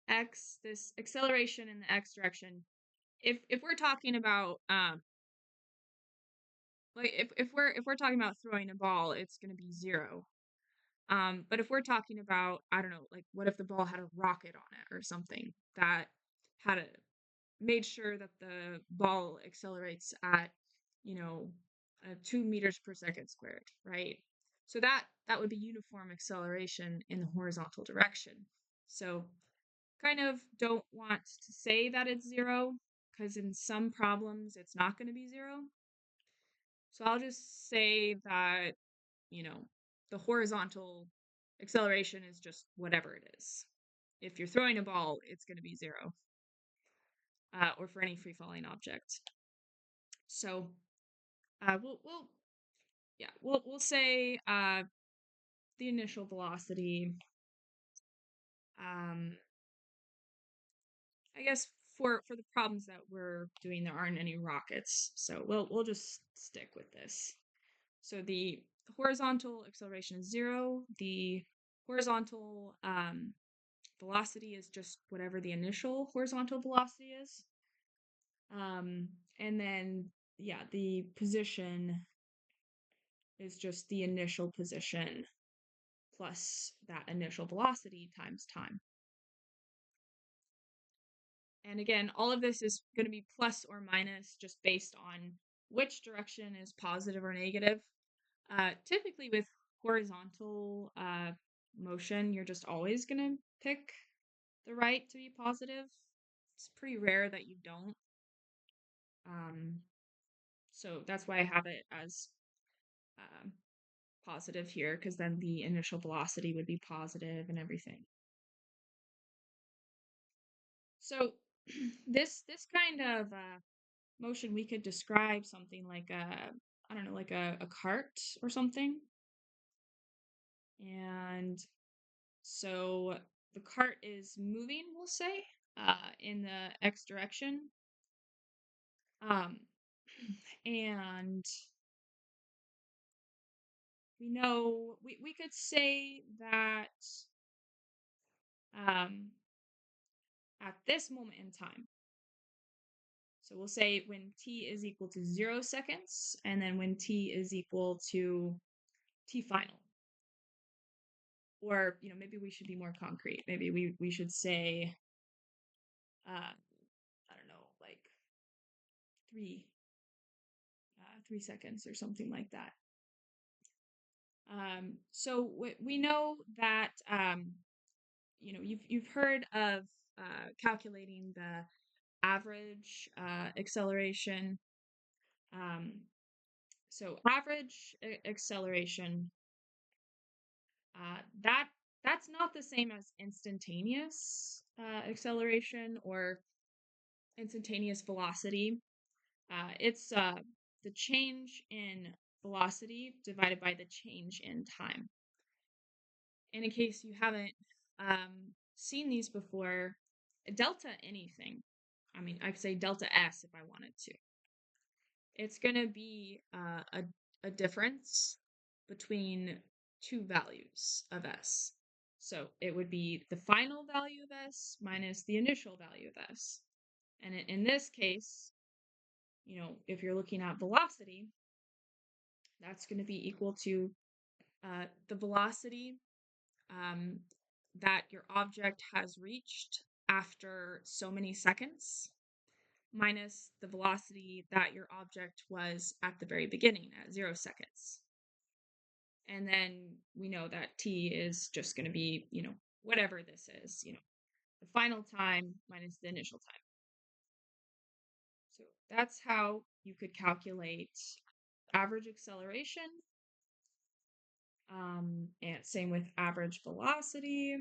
x, this acceleration in the x direction. If we're talking about like if we're talking about throwing a ball, it's going to be 0. But if we're talking about, I don't know, like what if the ball had a rocket on it or something that had a made sure that the ball accelerates at, you know, 2 meters per second squared, right? So that would be uniform acceleration in the horizontal direction. So kind of don't want to say that it's 0 because in some problems it's not going to be 0. So I'll just say that, you know, the horizontal acceleration is just whatever it is. If you're throwing a ball, it's going to be 0, or for any free falling object. So we'll say the initial velocity. Um, I guess for the problems that we're doing, there aren't any rockets, so we'll just stick with this. So the horizontal acceleration is 0. The horizontal velocity is just whatever the initial horizontal velocity is. And then, yeah, the position is just the initial position plus that initial velocity times time. And again, all of this is going to be plus or minus just based on which direction is positive or negative. Typically with horizontal motion, you're just always going to pick the right to be positive. It's pretty rare that you don't. So that's why I have it as positive here, because then the initial velocity would be positive and everything. So this kind of motion, we could describe something like I don't know, like a cart or something. And so the cart is moving, we'll say, in the x direction. And we know we could say that at this moment in time. So we'll say when t is equal to 0 seconds, and then when t is equal to t final. Or, you know, maybe we should be more concrete. Maybe we should say, I don't know, like 3 3 seconds or something like that. So we know that you know, you've heard of calculating the average acceleration. So average acceleration, that's not the same as instantaneous acceleration or instantaneous velocity. It's the change in velocity divided by the change in time. And in case you haven't seen these before, delta anything, I mean, I could say delta S if I wanted to. It's going to be a difference between two values of S. So it would be the final value of s minus the initial value of s. And in this case, if you're looking at velocity, that's going to be equal to the velocity um, that your object has reached after so many seconds minus the velocity that your object was at the very beginning at 0 seconds. And then we know that t is just going to be, whatever this is, the final time minus the initial time. So that's how you could calculate average acceleration. And same with average velocity.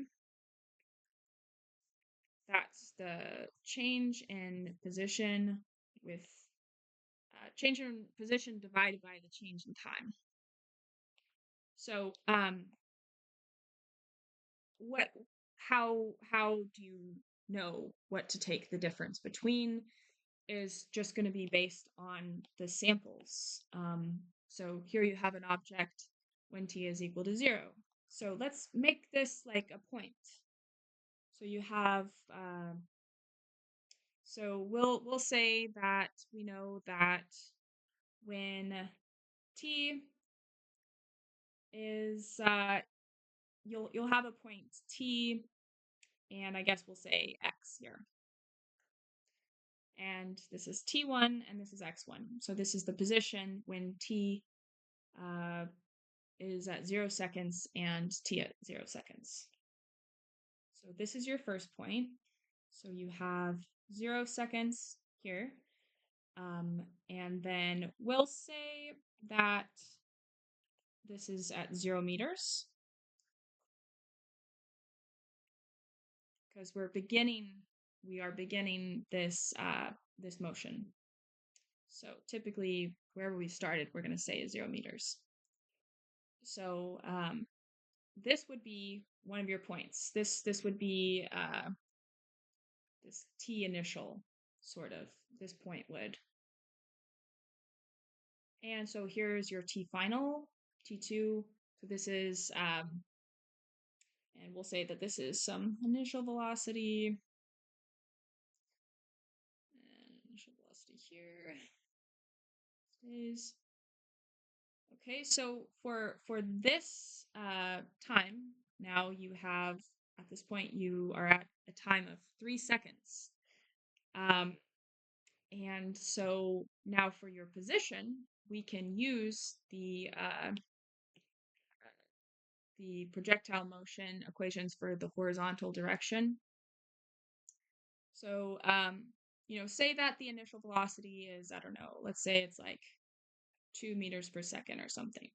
That's the change in position with change in position divided by the change in time. So how do you know what to take the difference between is just going to be based on the samples. So here you have an object when t is equal to 0. So let's make this like a point. So you have so we'll say that we know that when t is you'll have a point t, and I guess we'll say x here. And this is t1 and this is x1. So this is the position when t is at 0 seconds and t at 0 seconds. So this is your first point. So you have 0 seconds here. And then we'll say that this is at 0 meters. Because we are beginning this this motion. So typically, wherever we started, we're going to say 0 meters. So this would be one of your points. This would be this t initial, sort of. This point would. And so here's your t final, t2. So this is, and we'll say that this is some initial velocity. And initial velocity here stays. Okay, so for this time, now you have, at this point, you are at a time of 3 seconds. And so now for your position, we can use the projectile motion equations for the horizontal direction. So, say that the initial velocity is, I don't know, let's say it's like 2 meters per second or something.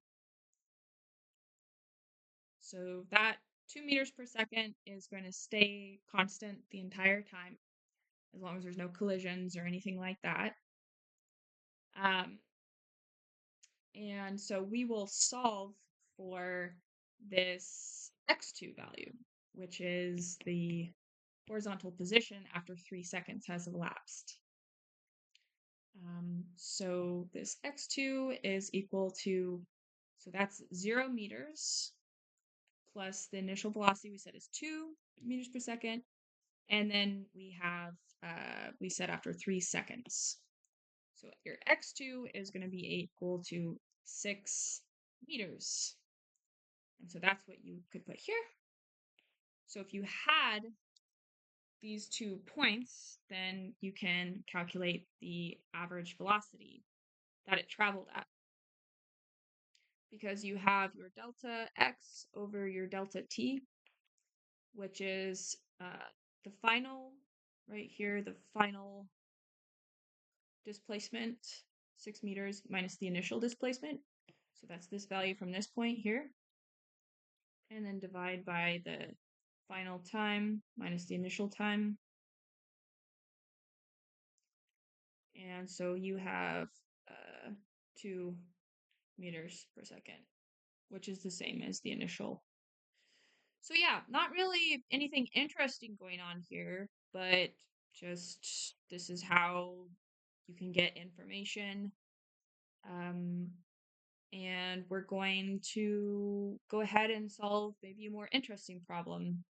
So that 2 meters per second is going to stay constant the entire time, as long as there's no collisions or anything like that. And so we will solve for this x2 value, which is the horizontal position after 3 seconds has elapsed. So this x2 is equal to, so that's 0 meters plus the initial velocity we said is 2 meters per second. And then we have, we said after 3 seconds. So your x2 is going to be equal to 6 meters. And so that's what you could put here. So if you had these 2 points, then you can calculate the average velocity that it traveled at. Because you have your delta x over your delta t, which is the final, right here, the final displacement, 6 meters minus the initial displacement. So that's this value from this point here. And then divide by the final time minus the initial time. And so you have 2 meters per second, which is the same as the initial. So yeah, not really anything interesting going on here, but just this is how you can get information. and we're going to go ahead and solve maybe a more interesting problem.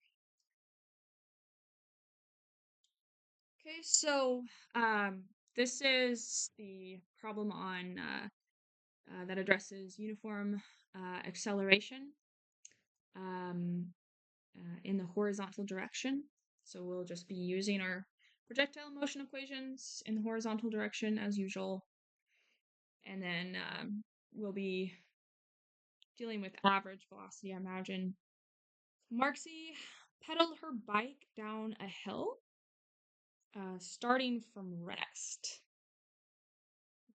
Okay, so this is the problem on that addresses uniform acceleration um, in the horizontal direction. So we'll just be using our projectile motion equations in the horizontal direction as usual. And then we'll be dealing with average velocity, I imagine. Marcy pedaled her bike down a hill, starting from rest.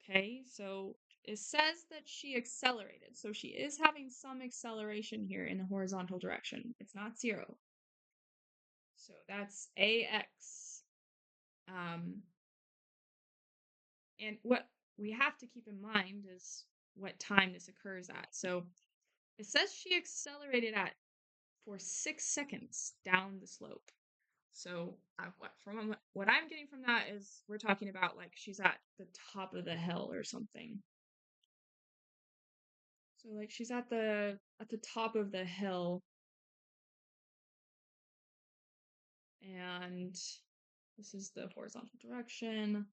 Okay, so it says that she accelerated. So she is having some acceleration here in the horizontal direction. It's not 0. So that's AX. And what we have to keep in mind is what time this occurs at. So it says she accelerated for 6 seconds down the slope. So what I'm getting from that is we're talking about like she's at the top of the hill or something. So like she's at the top of the hill, and this is the horizontal direction.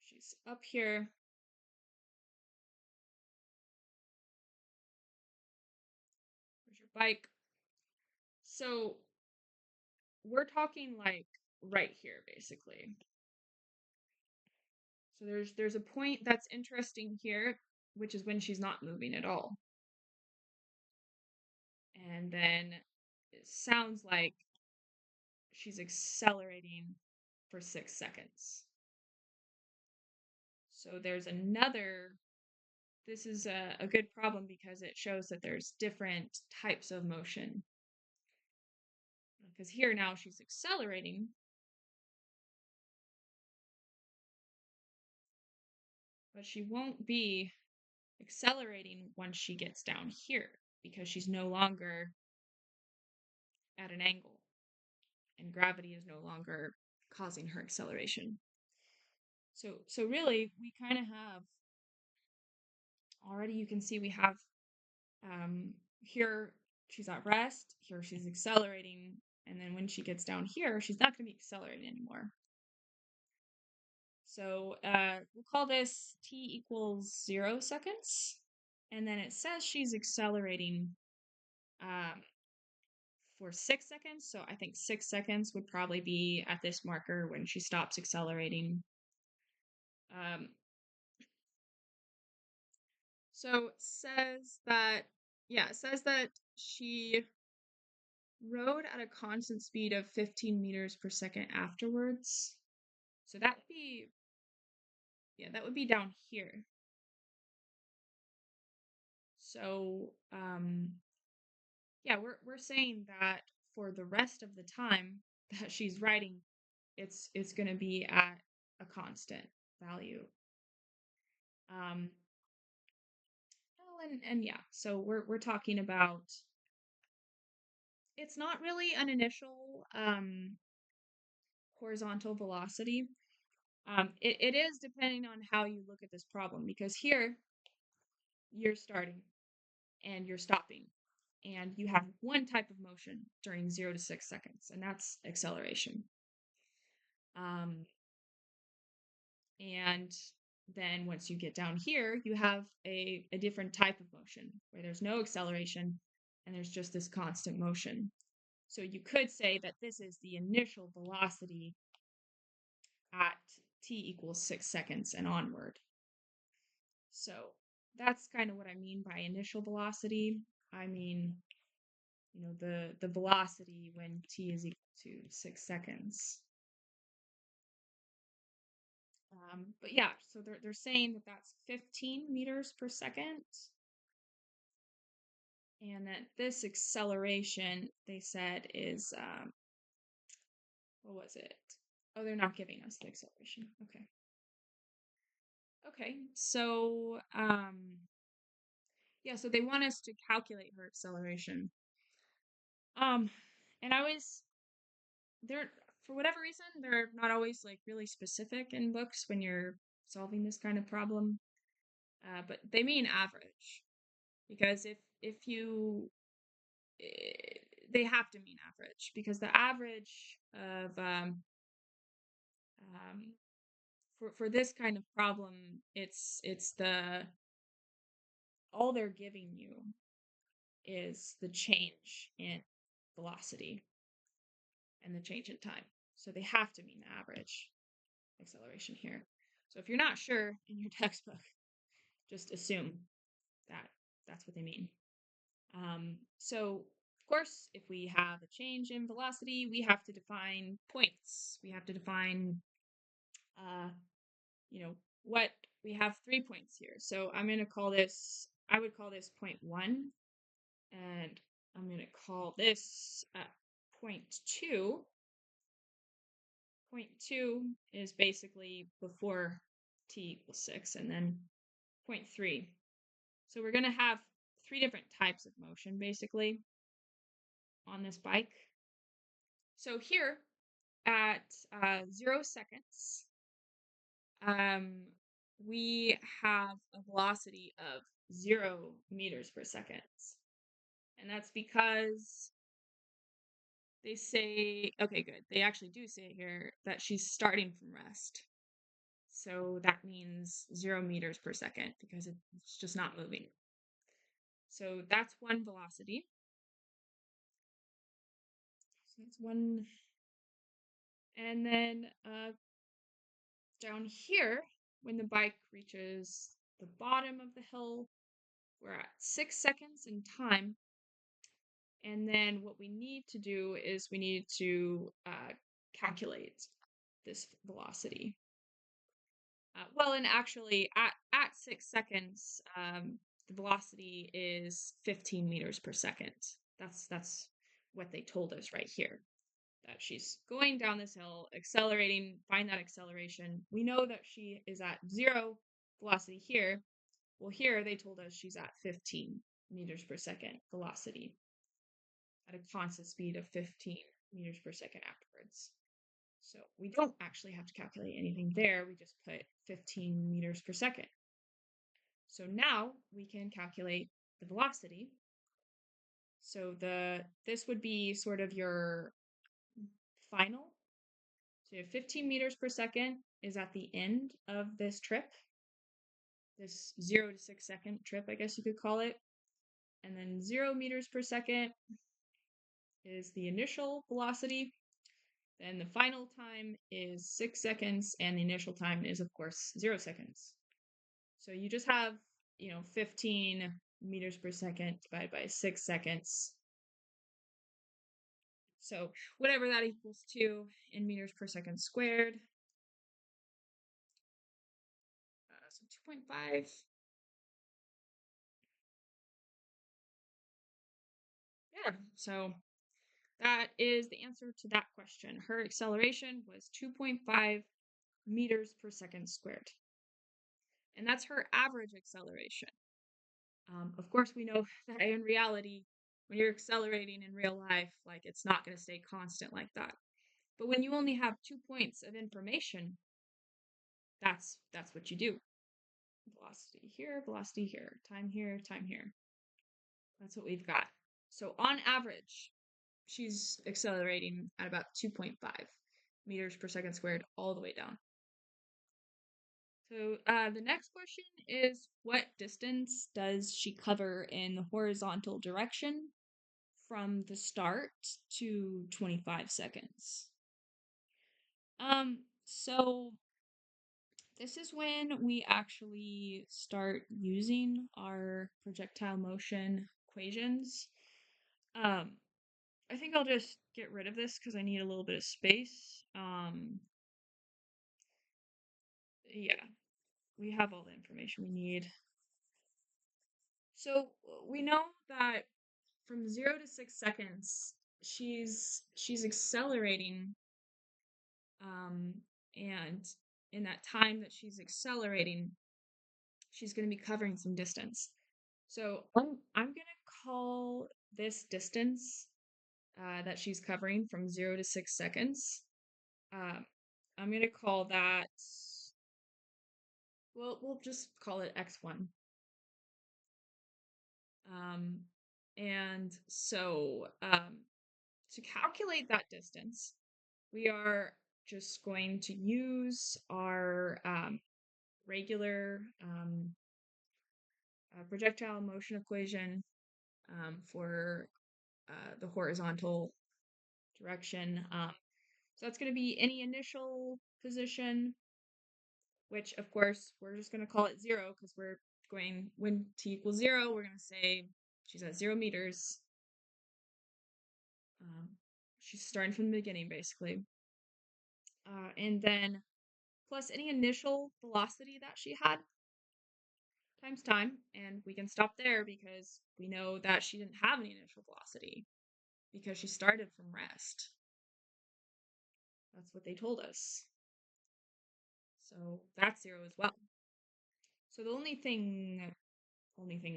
She's up here. Where's your bike? So we're talking like right here, basically. So there's a point that's interesting here, which is when she's not moving at all. And then it sounds like she's accelerating for 6 seconds. So there's another, this is a good problem because it shows that there's different types of motion. Because here now she's accelerating, but she won't be accelerating once she gets down here because she's no longer at an angle and gravity is no longer causing her acceleration. So really we kind of have already, you can see we have here she's at rest, here she's accelerating, and then when she gets down here she's not going to be accelerating anymore. So we'll call this t equals 0 seconds, and then it says she's accelerating for 6 seconds, so I think 6 seconds would probably be at this marker when she stops accelerating. So it says that, it says that she rode at a constant speed of 15 meters per second afterwards. So that would be, that would be down here. So, we're saying that for the rest of the time that she's riding, it's going to be at a constant value. So we're talking about, it's not really an initial horizontal velocity. It is depending on how you look at this problem, because here you're starting and you're stopping, and you have one type of motion during 0 to 6 seconds, and that's acceleration. And then once you get down here, you have a different type of motion where there's no acceleration and there's just this constant motion. So you could say that this is the initial velocity at t equals 6 seconds and onward. So that's kind of what I mean by initial velocity. I mean, the velocity when t is equal to 6 seconds. But so they're saying that that's 15 meters per second. And that this acceleration, they said, is, what was it? Oh, they're not giving us the acceleration. Okay. Okay, so, so they want us to calculate her acceleration. And they're, for whatever reason, they're not always like really specific in books when you're solving this kind of problem. but they mean average because if you they have to mean average because the average of um, for this kind of problem, it's the all they're giving you is the change in velocity and the change in time. So they have to mean the average acceleration here. So if you're not sure in your textbook, just assume that that's what they mean. So of course, if we have a change in velocity, we have to define points. We have to define, what we have 3 points here. So I'm going to call this, I would call this point 1, and I'm going to call this point 2. Point 2 is basically before t equals 6, and then point 3. So we're going to have 3 different types of motion, basically, on this bike. So here at 0 seconds, we have a velocity of 0 meters per second. And that's because they say, okay, good. They actually do say here that she's starting from rest. So that means 0 meters per second because it's just not moving. So that's one velocity. So that's one. And then down here, when the bike reaches the bottom of the hill, we're at 6 seconds in time. And then what we need to do is we need to calculate this velocity. Well, and actually, at 6 seconds, the velocity is 15 meters per second. That's what they told us right here. That she's going down this hill, accelerating, find that acceleration. We know that she is at 0 velocity here. Well, here they told us she's at 15 meters per second velocity at a constant speed of 15 meters per second afterwards. So we don't actually have to calculate anything there. We just put 15 meters per second. So now we can calculate the velocity. So this would be sort of your final. So 15 meters per second is at the end of this trip, this 0 to 6 second trip, I guess you could call it. And then 0 meters per second is the initial velocity. Then the final time is 6 seconds, and the initial time is, of course, 0 seconds. So you just have, 15 meters per second divided by 6 seconds. So whatever that equals to in meters per second squared. So 2.5. Yeah, so that is the answer to that question. Her acceleration was 2.5 meters per second squared. And that's her average acceleration. Of course, we know that in reality, when you're accelerating in real life, like it's not going to stay constant like that. But when you only have 2 points of information, that's what you do. Velocity here, time here, time here. That's what we've got. So on average, she's accelerating at about 2.5 meters per second squared all the way down. So the next question is, what distance does she cover in the horizontal direction from the start to 25 seconds? So this is when we actually start using our projectile motion equations. I think I'll just get rid of this because I need a little bit of space. Yeah, we have all the information we need. So we know that from 0 to 6 seconds, she's accelerating, and in that time that she's accelerating, she's going to be covering some distance. So I'm going to call this distance that she's covering from 0 to 6 seconds. I'm going to call that Well, we'll just call it x1. And so to calculate that distance, we are just going to use our regular projectile motion equation for the horizontal direction. So that's going to be any initial position, which of course we're just going to call it 0 because we're going when t equals 0, we're going to say she's at 0 meters. She's starting from the beginning basically. And then plus any initial velocity that she had times time, and we can stop there because we know that she didn't have any initial velocity because she started from rest. That's what they told us. So that's 0 as well. So the only thing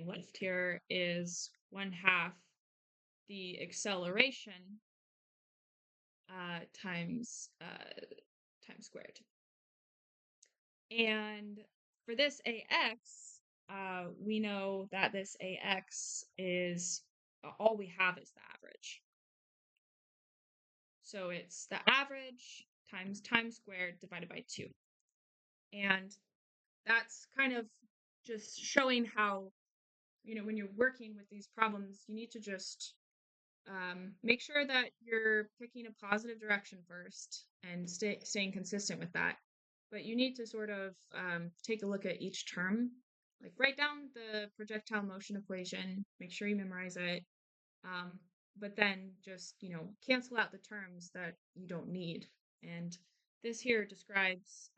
left here is 1/2 the acceleration times squared. And for this AX, we know that this AX is all we have is the average. So it's the average times time squared divided by 2. And that's kind of just showing how, when you're working with these problems, you need to just make sure that you're picking a positive direction first and staying consistent with that. But you need to sort of take a look at each term, like write down the projectile motion equation, make sure you memorize it, but then just, cancel out the terms that you don't need. And this here describes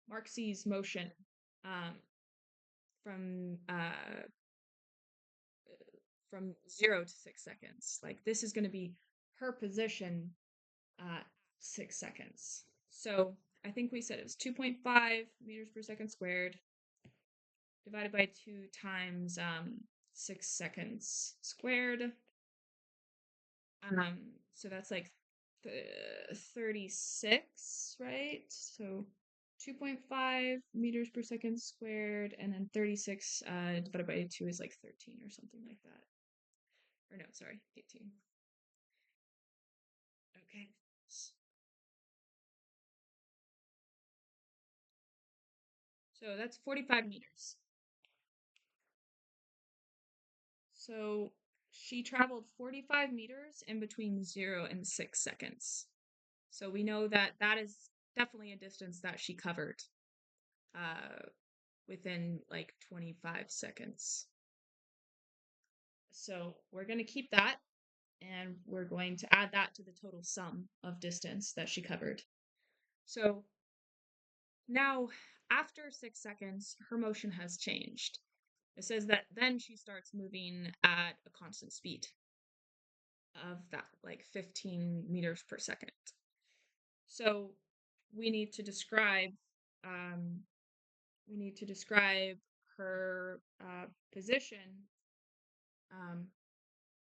Marx's motion from 0 to 6 seconds. Like this is going to be her position 6 seconds. So I think we said it was 2.5 meters per second squared divided by 2 times 6 seconds squared. So that's like 36, right? So 2.5 meters per second squared, and then 36 divided by 2 is like 13 or something like that. Or no, sorry, 18. Okay. So that's 45 meters. So she traveled 45 meters in between 0 and 6 seconds. So we know that that is definitely a distance that she covered within like 25 seconds. So we're going to keep that, and we're going to add that to the total sum of distance that she covered. So now, after 6 seconds, her motion has changed. It says that then she starts moving at a constant speed of that, like 15 meters per second. So we need to describe her position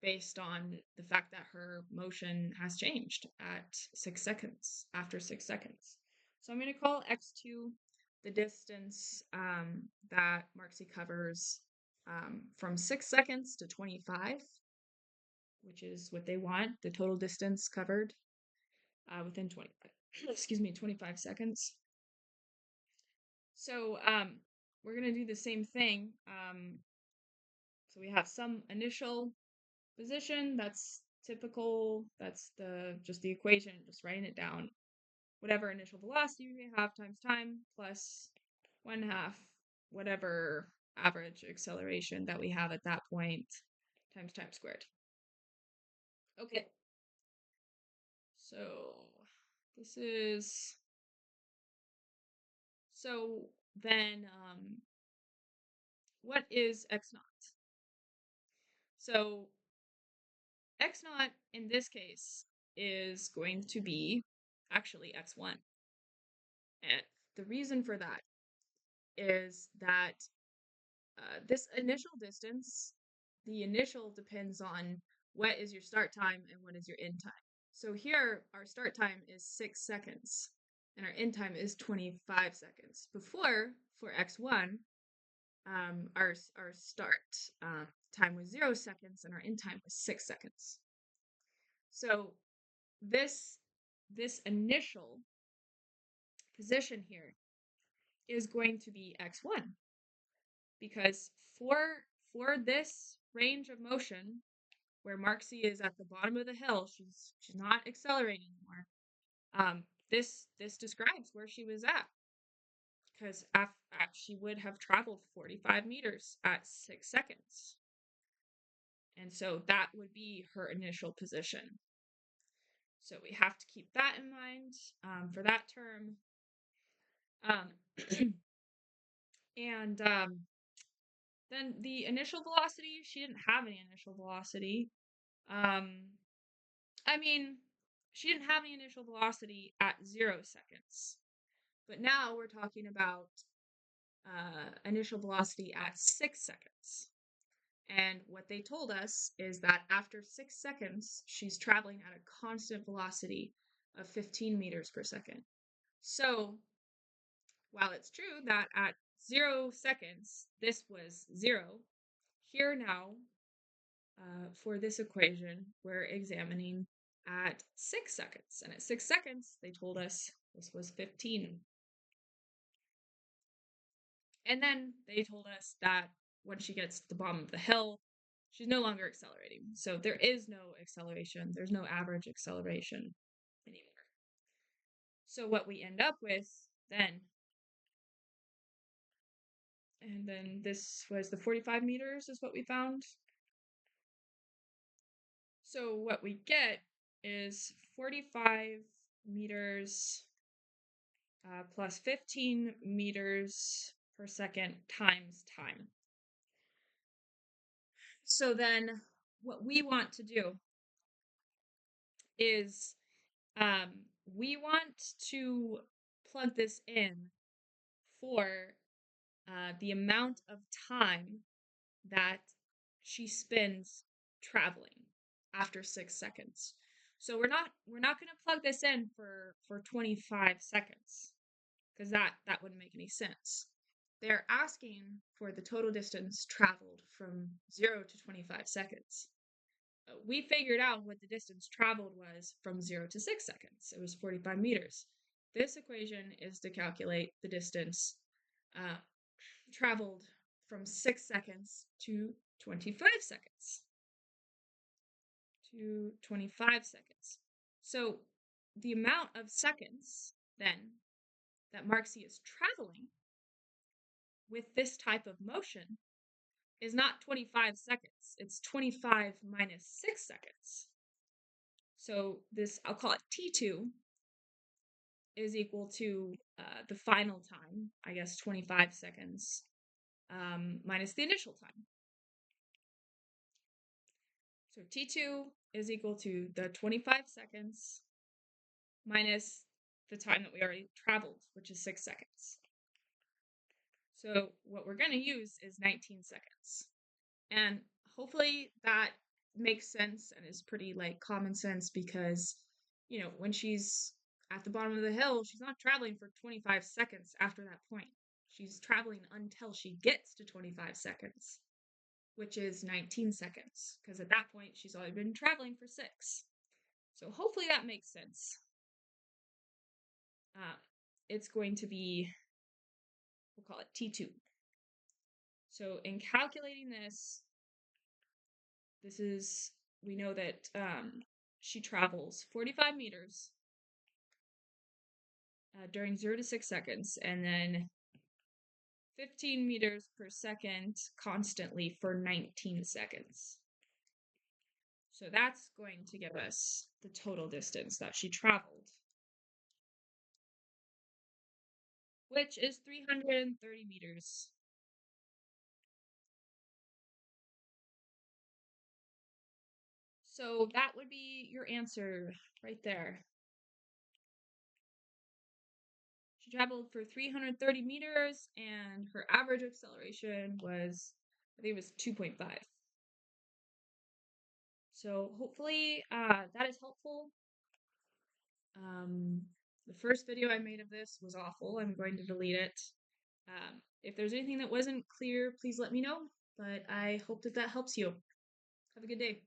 based on the fact that her motion has changed at 6 seconds, after 6 seconds. So I'm going to call x2 the distance that Marxy covers from 6 seconds to 25, which is what they want, the total distance covered within 25 seconds. So we're going to do the same thing. So we have some initial position, that's typical, that's just the equation, just writing it down. Whatever initial velocity we have times time plus 1/2 whatever average acceleration that we have at that point times time squared. Okay. So this is, so then what is x naught? So x naught in this case is going to be actually x1. And the reason for that is that this initial distance, the initial depends on what is your start time and what is your end time. So here, our start time is 6 seconds. and our end time is 25 seconds. Before, for x1, our start time was 0 seconds and our end time was 6 seconds. So this initial position here is going to be x1, because for this range of motion where Marcy is at the bottom of the hill, she's not accelerating anymore. This describes where she was at, because she would have traveled 45 meters at 6 seconds. And so that would be her initial position. So we have to keep that in mind for that term. And then the initial velocity, she didn't have any initial velocity. I mean, she didn't have any initial velocity at 0 seconds. But now we're talking about initial velocity at 6 seconds. And what they told us is that after 6 seconds, she's traveling at a constant velocity of 15 meters per second. So while it's true that at 0 seconds, this was 0, here now, for this equation, we're examining at 6 seconds. And at 6 seconds, they told us this was 15. And then they told us that when she gets to the bottom of the hill, she's no longer accelerating. So there is no acceleration. There's no average acceleration anymore. So what we end up with then, and then this was the 45 meters is what we found. So what we get is 45 meters plus 15 meters per second times time. So then what we want to do is we want to plug this in for the amount of time that she spends traveling after 6 seconds. So we're not going to plug this in for 25 seconds, because that wouldn't make any sense. They're asking for the total distance traveled from 0 to 25 seconds. We figured out what the distance traveled was from 0 to 6 seconds. It was 45 meters. This equation is to calculate the distance traveled from 6 seconds to 25 seconds. So the amount of seconds, then, that Marcy is traveling with this type of motion is not 25 seconds. It's 25 minus 6 seconds. So this, I'll call it T2, is equal to the final time, I guess 25 seconds, minus the initial time. So T2 is equal to the 25 seconds minus the time that we already traveled, which is 6 seconds. So what we're going to use is 19 seconds. And hopefully that makes sense and is pretty like common sense, because, you know, when she's at the bottom of the hill, she's not traveling for 25 seconds after that point. She's traveling until she gets to 25 seconds, which is 19 seconds, because at that point she's already been traveling for 6. So hopefully that makes sense. It's going to be, we'll call it T2. So in calculating this, we know that she travels 45 meters during 0 to 6 seconds, and then 15 meters per second constantly for 19 seconds. So that's going to give us the total distance that she traveled, which is 330 meters. So that would be your answer right there. She traveled for 330 meters, and her average acceleration was, I think it was 2.5. So hopefully that is helpful. The first video I made of this was awful. I'm going to delete it. If there's anything that wasn't clear, please let me know, but I hope that helps you. Have a good day.